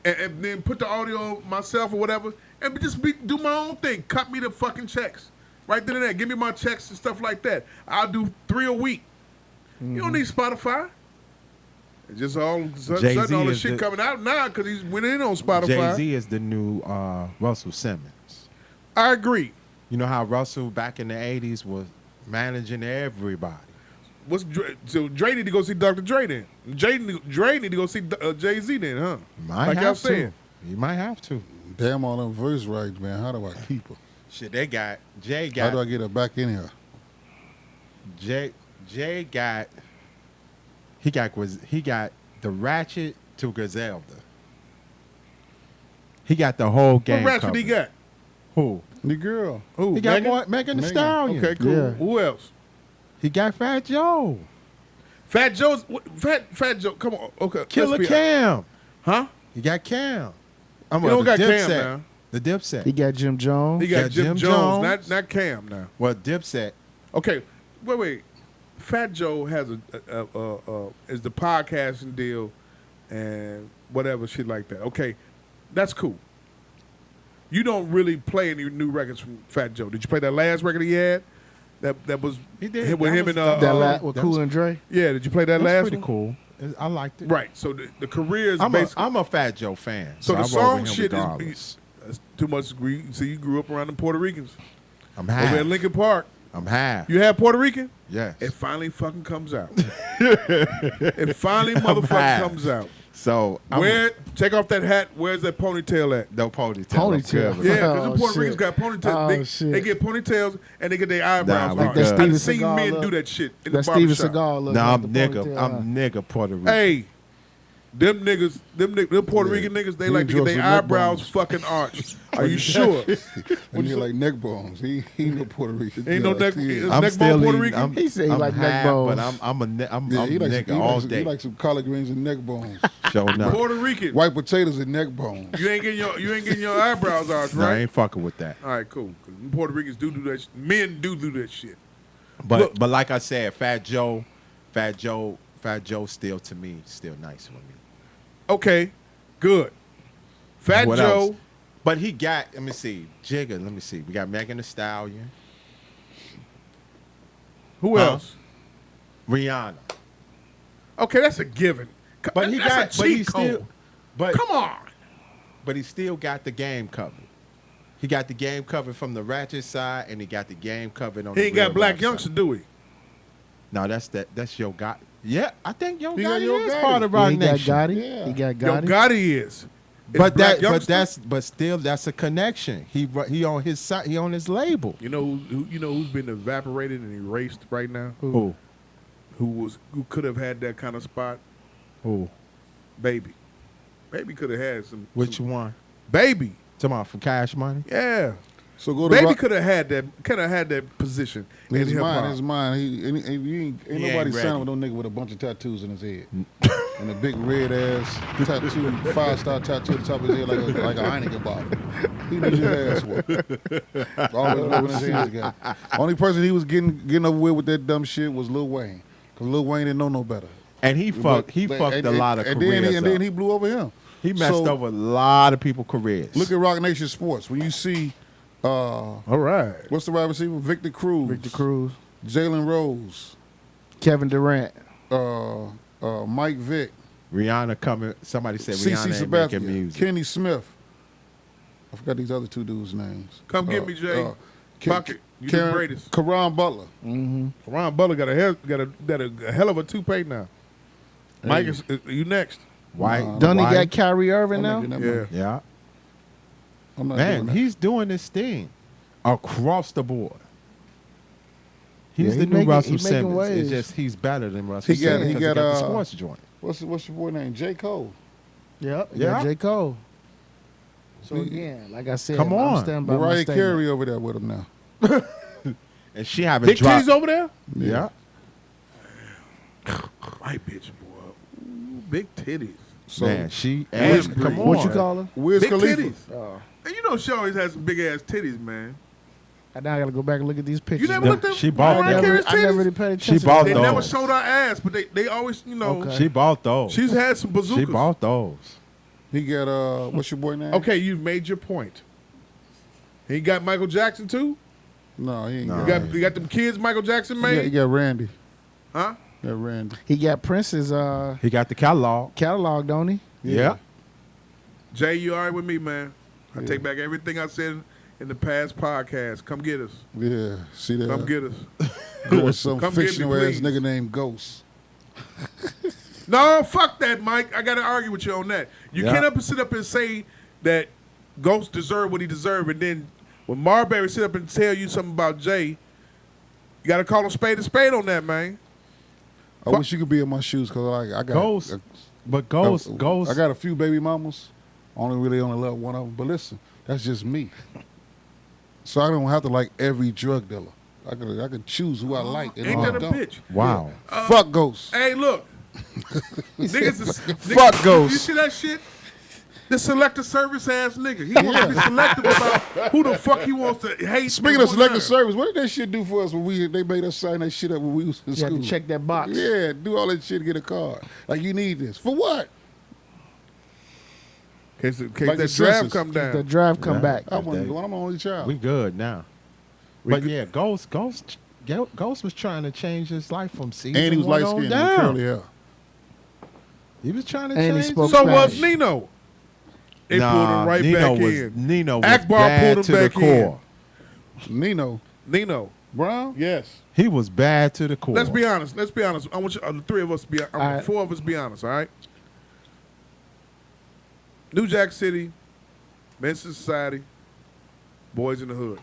and then put the audio myself or whatever, and just do my own thing. Cut me the fucking checks right then and there. Give me my checks and stuff like that. I'll do 3 a week. You don't need Spotify. It's just all Jay-Z all the is shit the- coming out now because he's went in on Spotify. Jay-Z is the new Russell Simmons. I agree. You know how Russell back in the 80s was managing everybody. So Dre need to go see Dr. Dre then. Dre need to go see Jay-Z then, huh? Might Like y'all have to. saying. You might have to. Damn all them verse rights, man. How do I keep her? Shit, Jay How do I got get her back in here? Jay got he got the Ratchet to Griselda. He got the whole game. What raps did he covered. got? Who? The girl. Who? He got Megan? Megan Thee Megan. Stallion. Okay, cool. Yeah. Who else? He got Fat Joe. Fat Joe's Fat Joe. Come on. Okay. Killer let's be- Cam. Huh? He got Cam. He don't got Cam now. The Dipset. He got Jim Jones. He got Yeah, Jim Jim Jones, Jones. not Cam now. Well, Dipset. Okay. Wait. Fat Joe has is the podcasting deal and whatever shit like that. Okay, that's cool. You don't really play any new records from Fat Joe. Did you play that last record he had? That was He did. hit with That him was- and that with that Cool was- and Dre. yeah. Did you play that That's last pretty one? cool. I liked it. Right. So the career is I'm basically a Fat Joe fan. So the I roll song with him shit regardless. that's too much. So you grew up around the Puerto Ricans I'm over at half. Lincoln Park. I'm half. You had Puerto Rican. Yes. It finally fucking comes out. It finally motherfucking half. comes out. So Take off that hat. Where's that ponytail at? no ponytail. Ponytail. I'm good. Yeah, because Oh, the Puerto shit. Ricans got ponytails. Oh, shit. They get ponytails and they get their eyebrows Nah, we arched. good. I've Steven seen Seagal men look. do that shit in That the Steven barbershop. Seagal look. No, like I'm the nigga. ponytail, I'm nigga Puerto Rican. Hey, them niggas, them Puerto Rican niggas, they He like to get enjoys their some neck eyebrows bones. fucking arched. Are you sure? And he like neck bones. He no Puerto Rican. Ain't no neck. Yeah, Is I'm neck still bone Puerto eating. Rican? He said he I'm like neck half, bones. but I'm I'm he likes nigga all he day. likes some collard greens and neck bones. Showing up. Puerto Rican. White potatoes and neck bones. You ain't getting your eyebrows arched, No, I right? ain't fucking with that. All right, cool. 'Cause Puerto Ricans do that. Men do that shit. But Look. but like I said, Fat Joe still to me still nice with me. Okay, good. Fat What Joe. else? But he got, let me see, Jigga, let me see. We got Megan Thee Stallion, Who Huh? else? Rihanna. Okay, that's a given. But he That's got, a but he cheat still, code. but Come on. but he still got the game covered. He got the game covered from the ratchet side, and he got the game covered on. He the ain't real got Black rap Youngster, side. do he? No, that's Yo Gotti. Yeah, I think Yo He got Gotti Yo is Gotti. part of Yeah, Rock he got Nation. Gotti. Yeah. He got Yo, Gotti. Gotti is. But Black Youngster? but still that's a connection. He on his side. He on his label. You know who's been evaporated and erased right now? Who? Who could have had that kind of spot? Who? Baby. Baby could have had some. Which some- one? Baby. Talking about from Cash Money? Yeah. So go to Baby Rock- could have had that position in His hip mind, hop. his mind. Ain't He nobody ain't signing ready. with no nigga with a bunch of tattoos in his head and a big red ass tattoo, 5-star tattoo at the top of his head like a Heineken bottle. He needs his ass whooped. Always rubbing his hands together. Only person he was getting over with that dumb shit was Lil Wayne, because Lil Wayne didn't know no better. And he fucked a lot of and careers then up. he blew over him. He messed So, over a lot of people's careers. Look at Rock Nation Sports. When you see, All right. what's the wide receiver? Victor Cruz. Victor Cruz. Jalen Rose. Kevin Durant. Mike Vick. Rihanna coming. Somebody said CC Rihanna ain't making Sabathia. music. Kenny Smith. I forgot these other two dudes' names. Come get me, Jay. Pocket. You the greatest. Karan Butler. Ron Butler got a hell of a toupee now. Mike, is you next? White. Don't he White. got Kyrie Irving now? I'm not Yeah. getting that money. Yeah. I'm not Man, doing that. he's doing this thing across the board. He's Yeah, the he new making- Russell he making Simmons. waves. It's just he's better than Russell He got- Simmons he 'cause got, the uh, sports joint. What's your boy name? J. Cole. Yep. Yeah. Yeah. J. Cole. So again, like I said, Come on. I'm standing by my Mariah statement. Carey over there with him now. And she haven't Big dropped. titties over there? Yeah. White bitch, boy. Ooh, big titties. So Man, she And and come on. What you call her? Wiz Big Khalifa. titties. And you know she always has some big ass titties, man. And now I gotta go back and look at these pictures. You never No, looked at she bought Mariah them. Carey's I never titties? really paid attention. bought They to never those. showed her ass, but they always, Okay. She bought those. she's had some bazookas. She bought those. He got what's your boy name? Okay, you've made your point. He got Michael Jackson too? No, he ain't No. got. You got them kids Michael Jackson He made? got Randy. Huh? Got Randy. He got Prince's He got the catalog. catalog, don't he? Yeah. Jay, you all right with me, man? I take back everything I said in the past podcast. Come get us. Yeah. See that? Come get us. With some Come get me, fictional ass please. nigga named Ghost. No, fuck that, Mike. I got to argue with you on that. You Yeah. can't up and sit up and say that Ghost deserved what he deserved, and then when Marbury sit up and tell you something about Jay, you got to call a spade on that, man. I wish you could be in my shoes because I got Ghost. But Ghost. I got a few baby mamas. Only love one of them. But listen, that's just me. So I don't have to like every drug dealer. I can choose who I like. And Ain't who I that a don't. bitch? Wow. Fuck Ghost. Hey, look. niggas Fuck Ghost. You see that shit? The selective service ass nigga. He wants to be selective about who the fuck he wants to hate. Speaking and of selective whatnot. service, what did that shit do for us when they made us sign that shit up when we was in You have school? to check that box. Yeah, do all that shit to get a card. Like you need this. For what? In case Like that the draft census. come down. The drive come Yeah. back. I want to go. I'm my only child. We good now. But yeah, Ghost was trying to change his life from season and he was one light on skinned with down. curly hair. He was trying to And he change. spoke So Spanish. was Nino. They Nah, pulled him right Nino back was, in. Nino was Akbar bad pulled to him the back in. core. Nino Nino. Brown. Yes. He was bad to the core. Let's be honest. I want you, the three of us to be, right. four of us be honest, all right? New Jack City, Men's Society, Boys in the Hood.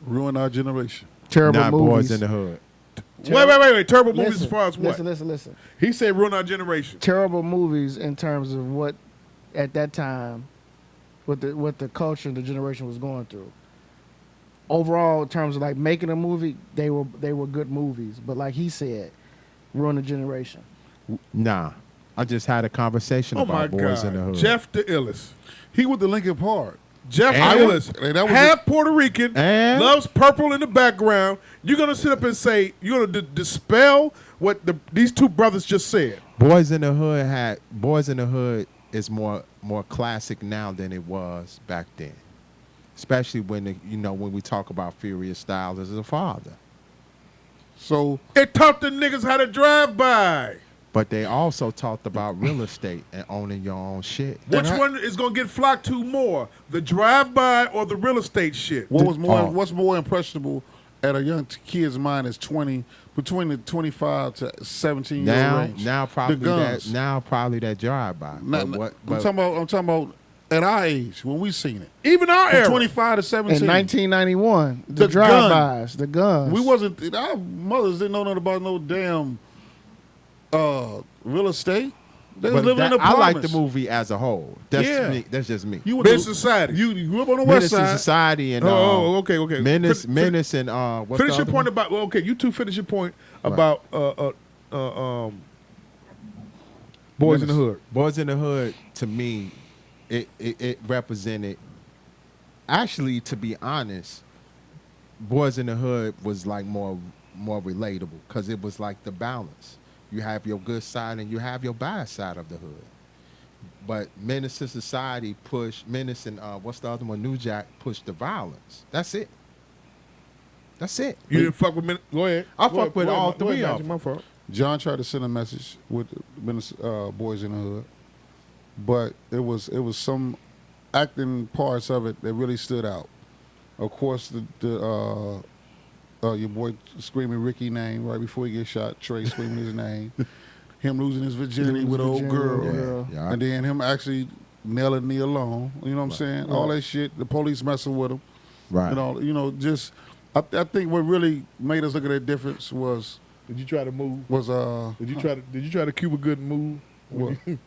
Ruin our generation. Terrible Not movies. Boys in the Hood. Wait. Terrible movies Listen, as far as what? Listen. He said ruin our generation. Terrible movies in terms of what, at that time, what the culture and the generation was going through. Overall, in terms of like making a movie, they were good movies. But like he said, ruin a generation. Nah. I just had a conversation Oh my about Boys in the God. Hood. Jeff the illest. He with the Lincoln Park. Jeff And- the illest. and that was Half Puerto Rican, And- loves purple in the background. You're going to sit up and say, you're going to dispel what these two brothers just said. Boys in the Hood is more classic now than it was back then. Especially when when we talk about Furious Styles as a father. So It taught the niggas how to drive by. But they also talked about real estate and owning your own shit. Which one is going to get flocked to more? The drive-by or the real estate shit? what's Oh. more impressionable at a young kid's mind is between the 25 to 17 year range. Now probably the guns. that drive-by. I'm talking about at our age when we seen it. Even our From era. 25 to 17. In 1991, the The drive-bys, the guns. We wasn't. Our mothers didn't know nothing about no damn real estate. They was But living in I like apartments. the movie as a whole. That's Yeah. me. That's just me. You were Men's Society. You grew up on the west Menace to side. Society and Okay. Menace Fin- Menace and what's Finish the your other point one? about. Well, okay, you two finish your point about Boys in the Hood. Boys in the Hood, to me, it represented. Actually, to be honest, Boys in the Hood was like more relatable because it was like the balance. You have your good side and you have your bad side of the hood. But Menace to Society Menace and what's the other one? New Jack pushed the violence. That's it. That's it. You didn't fuck with. Go ahead. I Go fuck ahead, with go ahead, all go ahead, three of Magic, them. My fault. John tried to send a message with Boys in the Hood, but it was some acting parts of it that really stood out. Of course, your boy screaming Ricky name right before he gets shot. Trey screaming his name. Him losing his virginity with an old girl. Yeah. And then him actually nailing me alone. You know what I'm saying? All that shit. The police messing with him. Right. Just I think what really made us look at that difference was Did you try to move? Did you try to Cuba Good move? What? You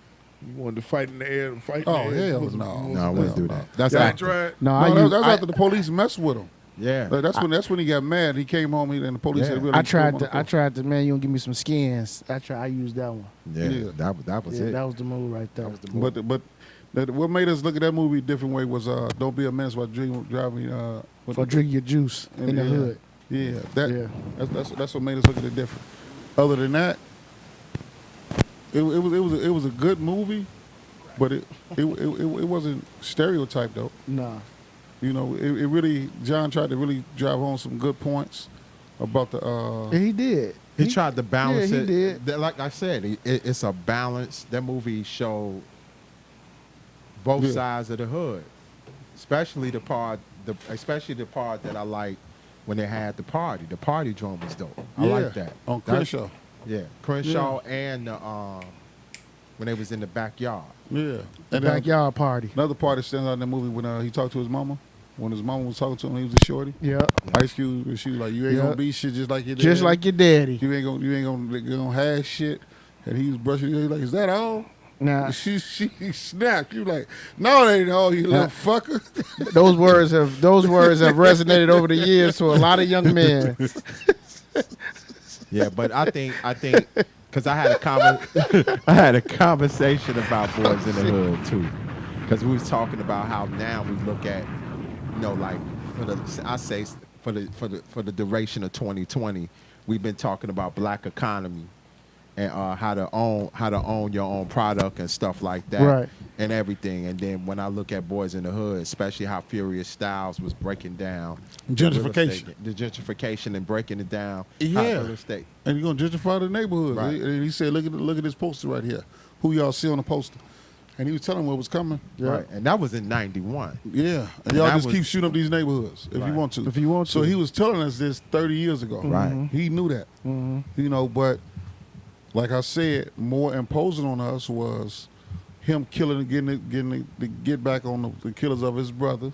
wanted to fight in the air and fight. Oh, in the air? hell Was it- no. No, I wouldn't do that. That's Y'all ain't acting. tried. No, that's after the police messed with him. Yeah. Like, that's when he got mad. He came home and the police Yeah. had really. I tried to. Man, you don't give me some skins. I used that one. Yeah. Yeah. That was Yeah, it. that was the move right there. But what made us look at that movie a different way was "Don't Be a Menace" by driving. For drinking your juice in the hood. Yeah, Yeah. that's what made us look at it different. Other than that, it was a good movie, but it wasn't stereotyped though. Nah. You know, it really John tried to really drive home some good points about the. Yeah, he did. He tried to balance yeah, it. he did. Like I said, it's a balance. That movie showed both Yeah. sides of the hood, especially the part that I like when they had the party. The party drum was dope. I Yeah, like that. on That's- Crenshaw. Yeah, Crenshaw and when they was in the backyard. Yeah, The and then backyard party. another part that stands out in the movie when he talked to his mama. When his mama was talking to him, he was a shorty. Yeah. Ice Cube, she was like, "You ain't Yeah. gonna be shit just like your Just daddy. like your daddy. You ain't gonna have shit." And he was brushing. He was like, "Is that all?" Now, She snapped. You like, "No, that ain't all, you little fucker." those words have resonated over the years to a lot of young men. Yeah, but I think because I had a conversation about Boys in the Hood too, because we was talking about how now we look at, like for the duration of 2020, we've been talking about black economy and how to own your own product and stuff like that, Right. and everything. And then when I look at Boys in the Hood, especially how Furious Styles was breaking down Gentrification. real estate, the gentrification and breaking it down, how Yeah. real estate. And you're gonna gentrify the neighborhood. Right. And he said, "Look at this poster right here. Who y'all see on the poster?" And he was telling what was coming. Right, and that was in '91. Yeah, and y'all that just was- keep shooting up these neighborhoods if you Right. want to. If you want So to. he was telling us this 30 years ago. Right. He knew that. But like I said, more imposing on us was him killing, getting the get back on the killers of his brother.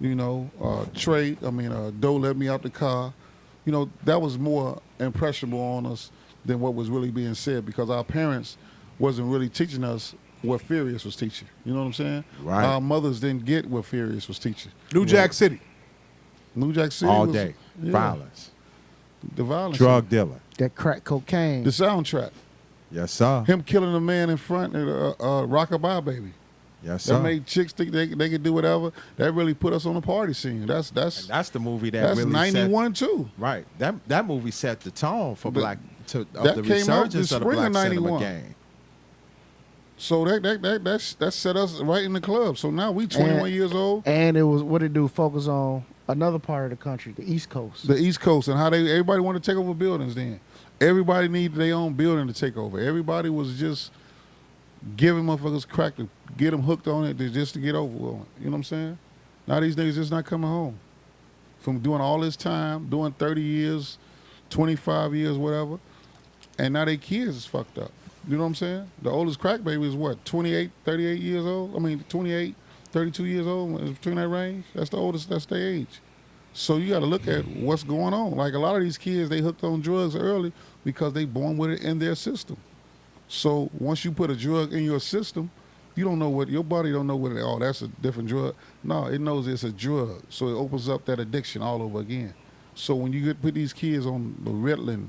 You know, Doe let me out the car. You know, that was more impressionable on us than what was really being said because our parents wasn't really teaching us what Furious was teaching. You know what I'm saying? Right. Our mothers didn't get what Furious was teaching. New Jack City. New Jack City All was, day. yeah, Violence. the violence, Drug dealer. That crack cocaine. the soundtrack, Yes, sir. him killing a man in front of Rockabye Baby. Yes, That sir. made chicks think they could do whatever. That really put us on the party scene. That's And that's the movie that that's really 91 too. Right. That movie set the tone for That the came out the resurgence of the spring of black cinema 91. game. So that set us right in the club. So now we 21 years old. And it was what it do focus on another part of the country, the East Coast. The East Coast and how everybody wanted to take over buildings then. Everybody needed their own building to take over. Everybody was just giving motherfuckers crack to get them hooked on it just to get over on it. You know what I'm saying? Now these niggas just not coming home from doing all this time, doing 30 years, 25 years, whatever. And now they kids is fucked up. You know what I'm saying? The oldest crack baby is what, 28, 38 years old? 28, 32 years old, between that range. That's the oldest, that's their age. So you got to look at what's going on. Like a lot of these kids, they hooked on drugs early because they born with it in their system. So once you put a drug in your system, you don't know what, your body don't know what, oh, that's a different drug. No, it knows it's a drug. So it opens up that addiction all over again. So when you put these kids on the Ritalin,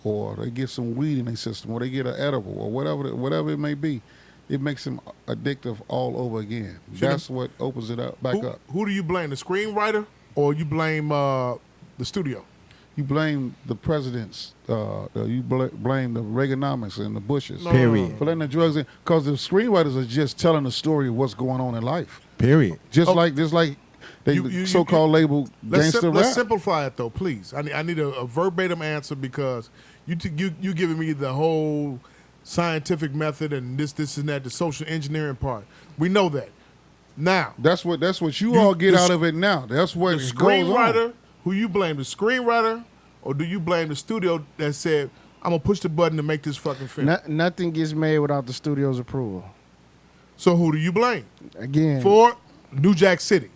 or they get some weed in their system, or they get an edible, or whatever it may be, it makes them addictive all over again. That's what opens it up back up. Who do you blame, the screenwriter or you blame the studio? You blame the presidents. You blame the Reaganomics and the Bushes. Period. For letting the drugs in. Because the screenwriters are just telling the story of what's going on in life. Period. Just Oh. like they so-called label gangster Let's rap. simplify it though, please. I need a verbatim answer because you giving me the whole scientific method and this and that, the social engineering part. We know that. Now, That's what you all get the out of it now. That's what the it goes on. screenwriter, who you blame, the screenwriter, or do you blame the studio that said, I'm gonna push the button to make this fucking film? Nothing gets made without the studio's approval. So who do you blame? Again, For New Jack City.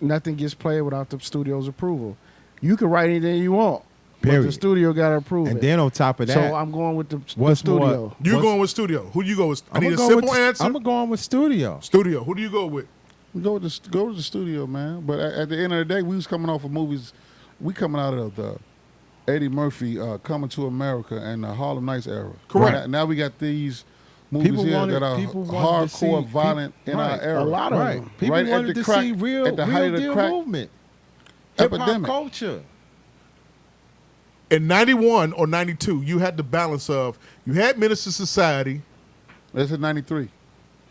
nothing gets played without the studio's approval. You can write anything you want, but Period. the studio got to approve And it. then on top of that, So I'm going with the what's studio. more- You're What's- going with studio. Who do you go with? I I'm need a gonna go simple with, answer. I'm gonna go on with studio. Studio. Who do you go with? Go to the studio, man. But at the end of the day, we was coming off of movies. We coming out of the Eddie Murphy Coming to America and the Harlem Nights era. Correct. Now we got these movies People here wanted- that are people wanted to hardcore see- violent in our right. era. A lot of Right. them. People Right at wanted the to crack- see real, at the height real of the deal crack movement. Hip hop epidemic. culture. In 91 or 92, you had the balance of, you had Minister Society. That's in '93.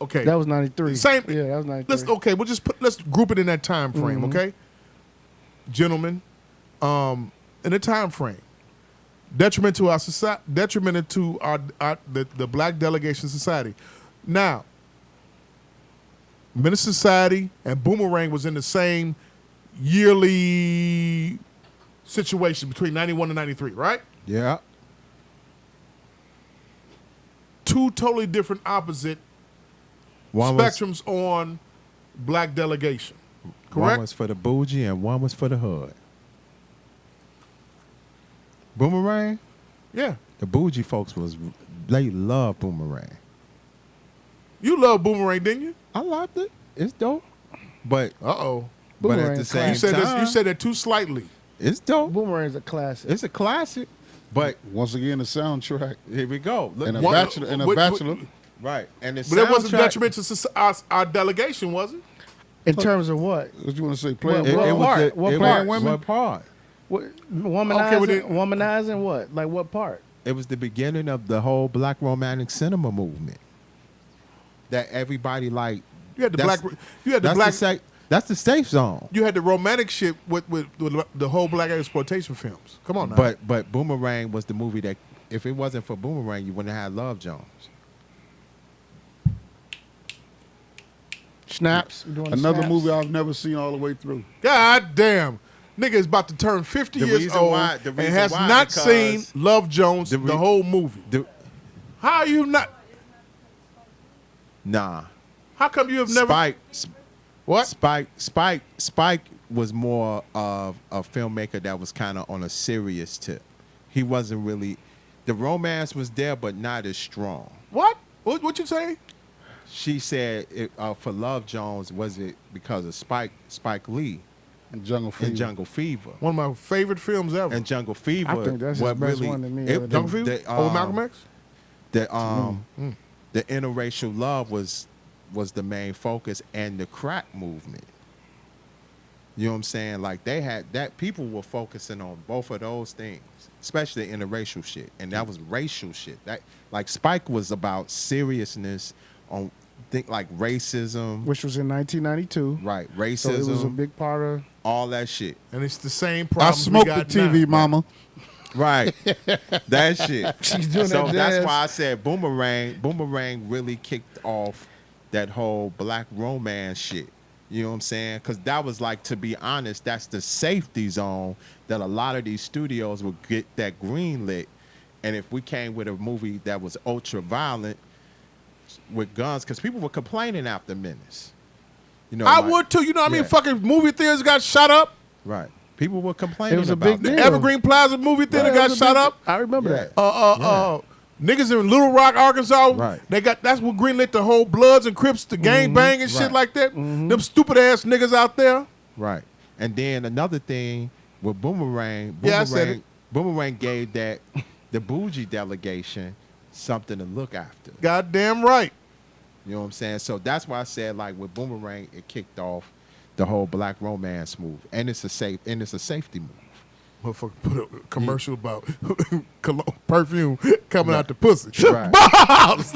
Okay. That was 93. Same. Yeah, that was 93. Let's group it in that time frame, Mm-hmm. okay? Gentlemen, in the time frame, detriment to our society, detriment to the Black Delegation Society. Now, Minister Society and Boomerang was in the same yearly situation between 91 and 93, right? Yeah. Two totally different opposite One was, spectrums on Black Delegation. one Correct? was for the bougie and one was for the hood. Boomerang, Yeah. the bougie folks they love Boomerang. You love Boomerang, didn't you? I loved it. It's dope. But Uh-oh. but at Boomerang the same You said time, you said that too slightly. it's dope. Boomerang's a classic. It's a classic. But Once again, the soundtrack here we go. Look, and a What- bachelor and a what- bachelor. right. And the But that wasn't soundtrack- detriment to our delegation, was it? In terms of what? What you want to say? Playing What- It, well? it was part? the- What it part? was what part? What Okay, womanizing? well then- Womanizing what? Like what part? It was the beginning of the whole Black romantic cinema movement. That everybody like. You had the That's- black. You had the That's black. the that's the safe zone. You had the romantic shit with the whole black exploitation films. Come on now. But Boomerang was the movie that if it wasn't for Boomerang, you wouldn't have had Love Jones. Snaps. You doing the Another snaps? movie I've never seen all the way through. God damn. Nigga is about to turn 50 The years reason old why- the and reason has why, not because seen Love Jones the, the re- whole movie. The- How are you not? Nah. How come you have never? What? Spike was more of a filmmaker that was kind of on a serious tip. He wasn't really. The romance was there, but not as strong. What? What you say? She said for Love Jones, was it because of Spike Lee Jungle Fever. in Jungle Fever? One of my favorite films ever. And Jungle Fever, I think that's his what best really, one to me. Jungle Fever? Over Malcolm X? The interracial love was the main focus, and the crack movement. You know what I'm saying? Like they had that, people were focusing on both of those things, especially interracial shit, and that was racial shit. That like Spike was about seriousness on like racism, Which was in 1992. right? So Racism, it was a big part of. all that shit. And it's the same I problem. smoked the TV, mama. Right. That shit. She's doing So that that's dance. why I said Boomerang really kicked off that whole black romance shit. You know what I'm saying? Because that was like, to be honest, that's the safety zone that a lot of these studios would get that green lit. And if we came with a movie that was ultra violent with guns, because people were complaining after Menace. You know, I like- would too. You know what I mean? Yeah. Fucking movie theaters got shot up. Right. People were complaining It was a about big that. deal. The Evergreen Plaza movie theater Yeah, it got was a shot big- up. I remember Yeah. that. Niggas in Little Rock, Arkansas, Right. that's what greenlit the whole Bloods and Crips, the gang bang and shit Right. like that. Them stupid ass niggas out there. Right. And then another thing with Boomerang, Yeah, I said it. Boomerang gave that the bougie delegation something to look after. Goddamn right. You know what I'm saying? So that's why I said, like, with Boomerang, it kicked off the whole black romance move. And it's a safety move. Motherfucker put a commercial about cologne, perfume coming out the pussy. Right. Bobs!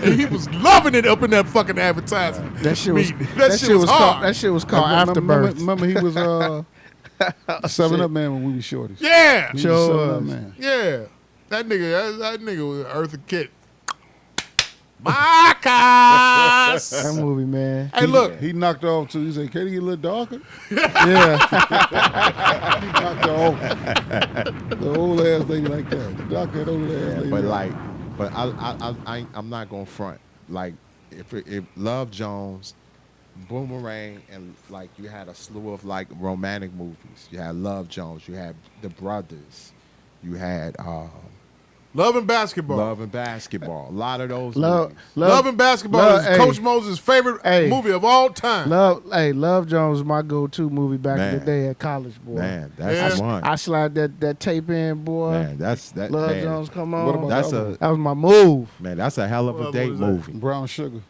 And he was loving it up in that fucking advertising. That shit was. meeting. That shit was hard. called. That shit was called Afterbirth. Remember he was 7-Up man when we were shorties. Yeah. He Sure was 7-Up was. man. Yeah. That nigga was Eartha Kitt. Marcus! That movie, man. Hey, look. He knocked her off too. He said, "Can you get a little darker?" Yeah. He knocked her off. The old ass lady like that. Dark that old ass lady. But like, I'm not gonna front. Like, if Love Jones, Boomerang, and like you had a slew of like romantic movies. You had Love Jones. You had The Brothers. You had Love and Basketball. Love and Basketball. A lot of those Love, movies. Love and Basketball Love- is Coach Moses' favorite Hey. movie of all time. Love Jones was my go-to movie back in the Man. day at college, boy. Man, that's Yeah. one. I slide that tape in, boy. Man, that. Love Man, Jones, come What on. about that's the other a one? That was my move. man. That's a hell of a What date was that? movie. Brown Sugar.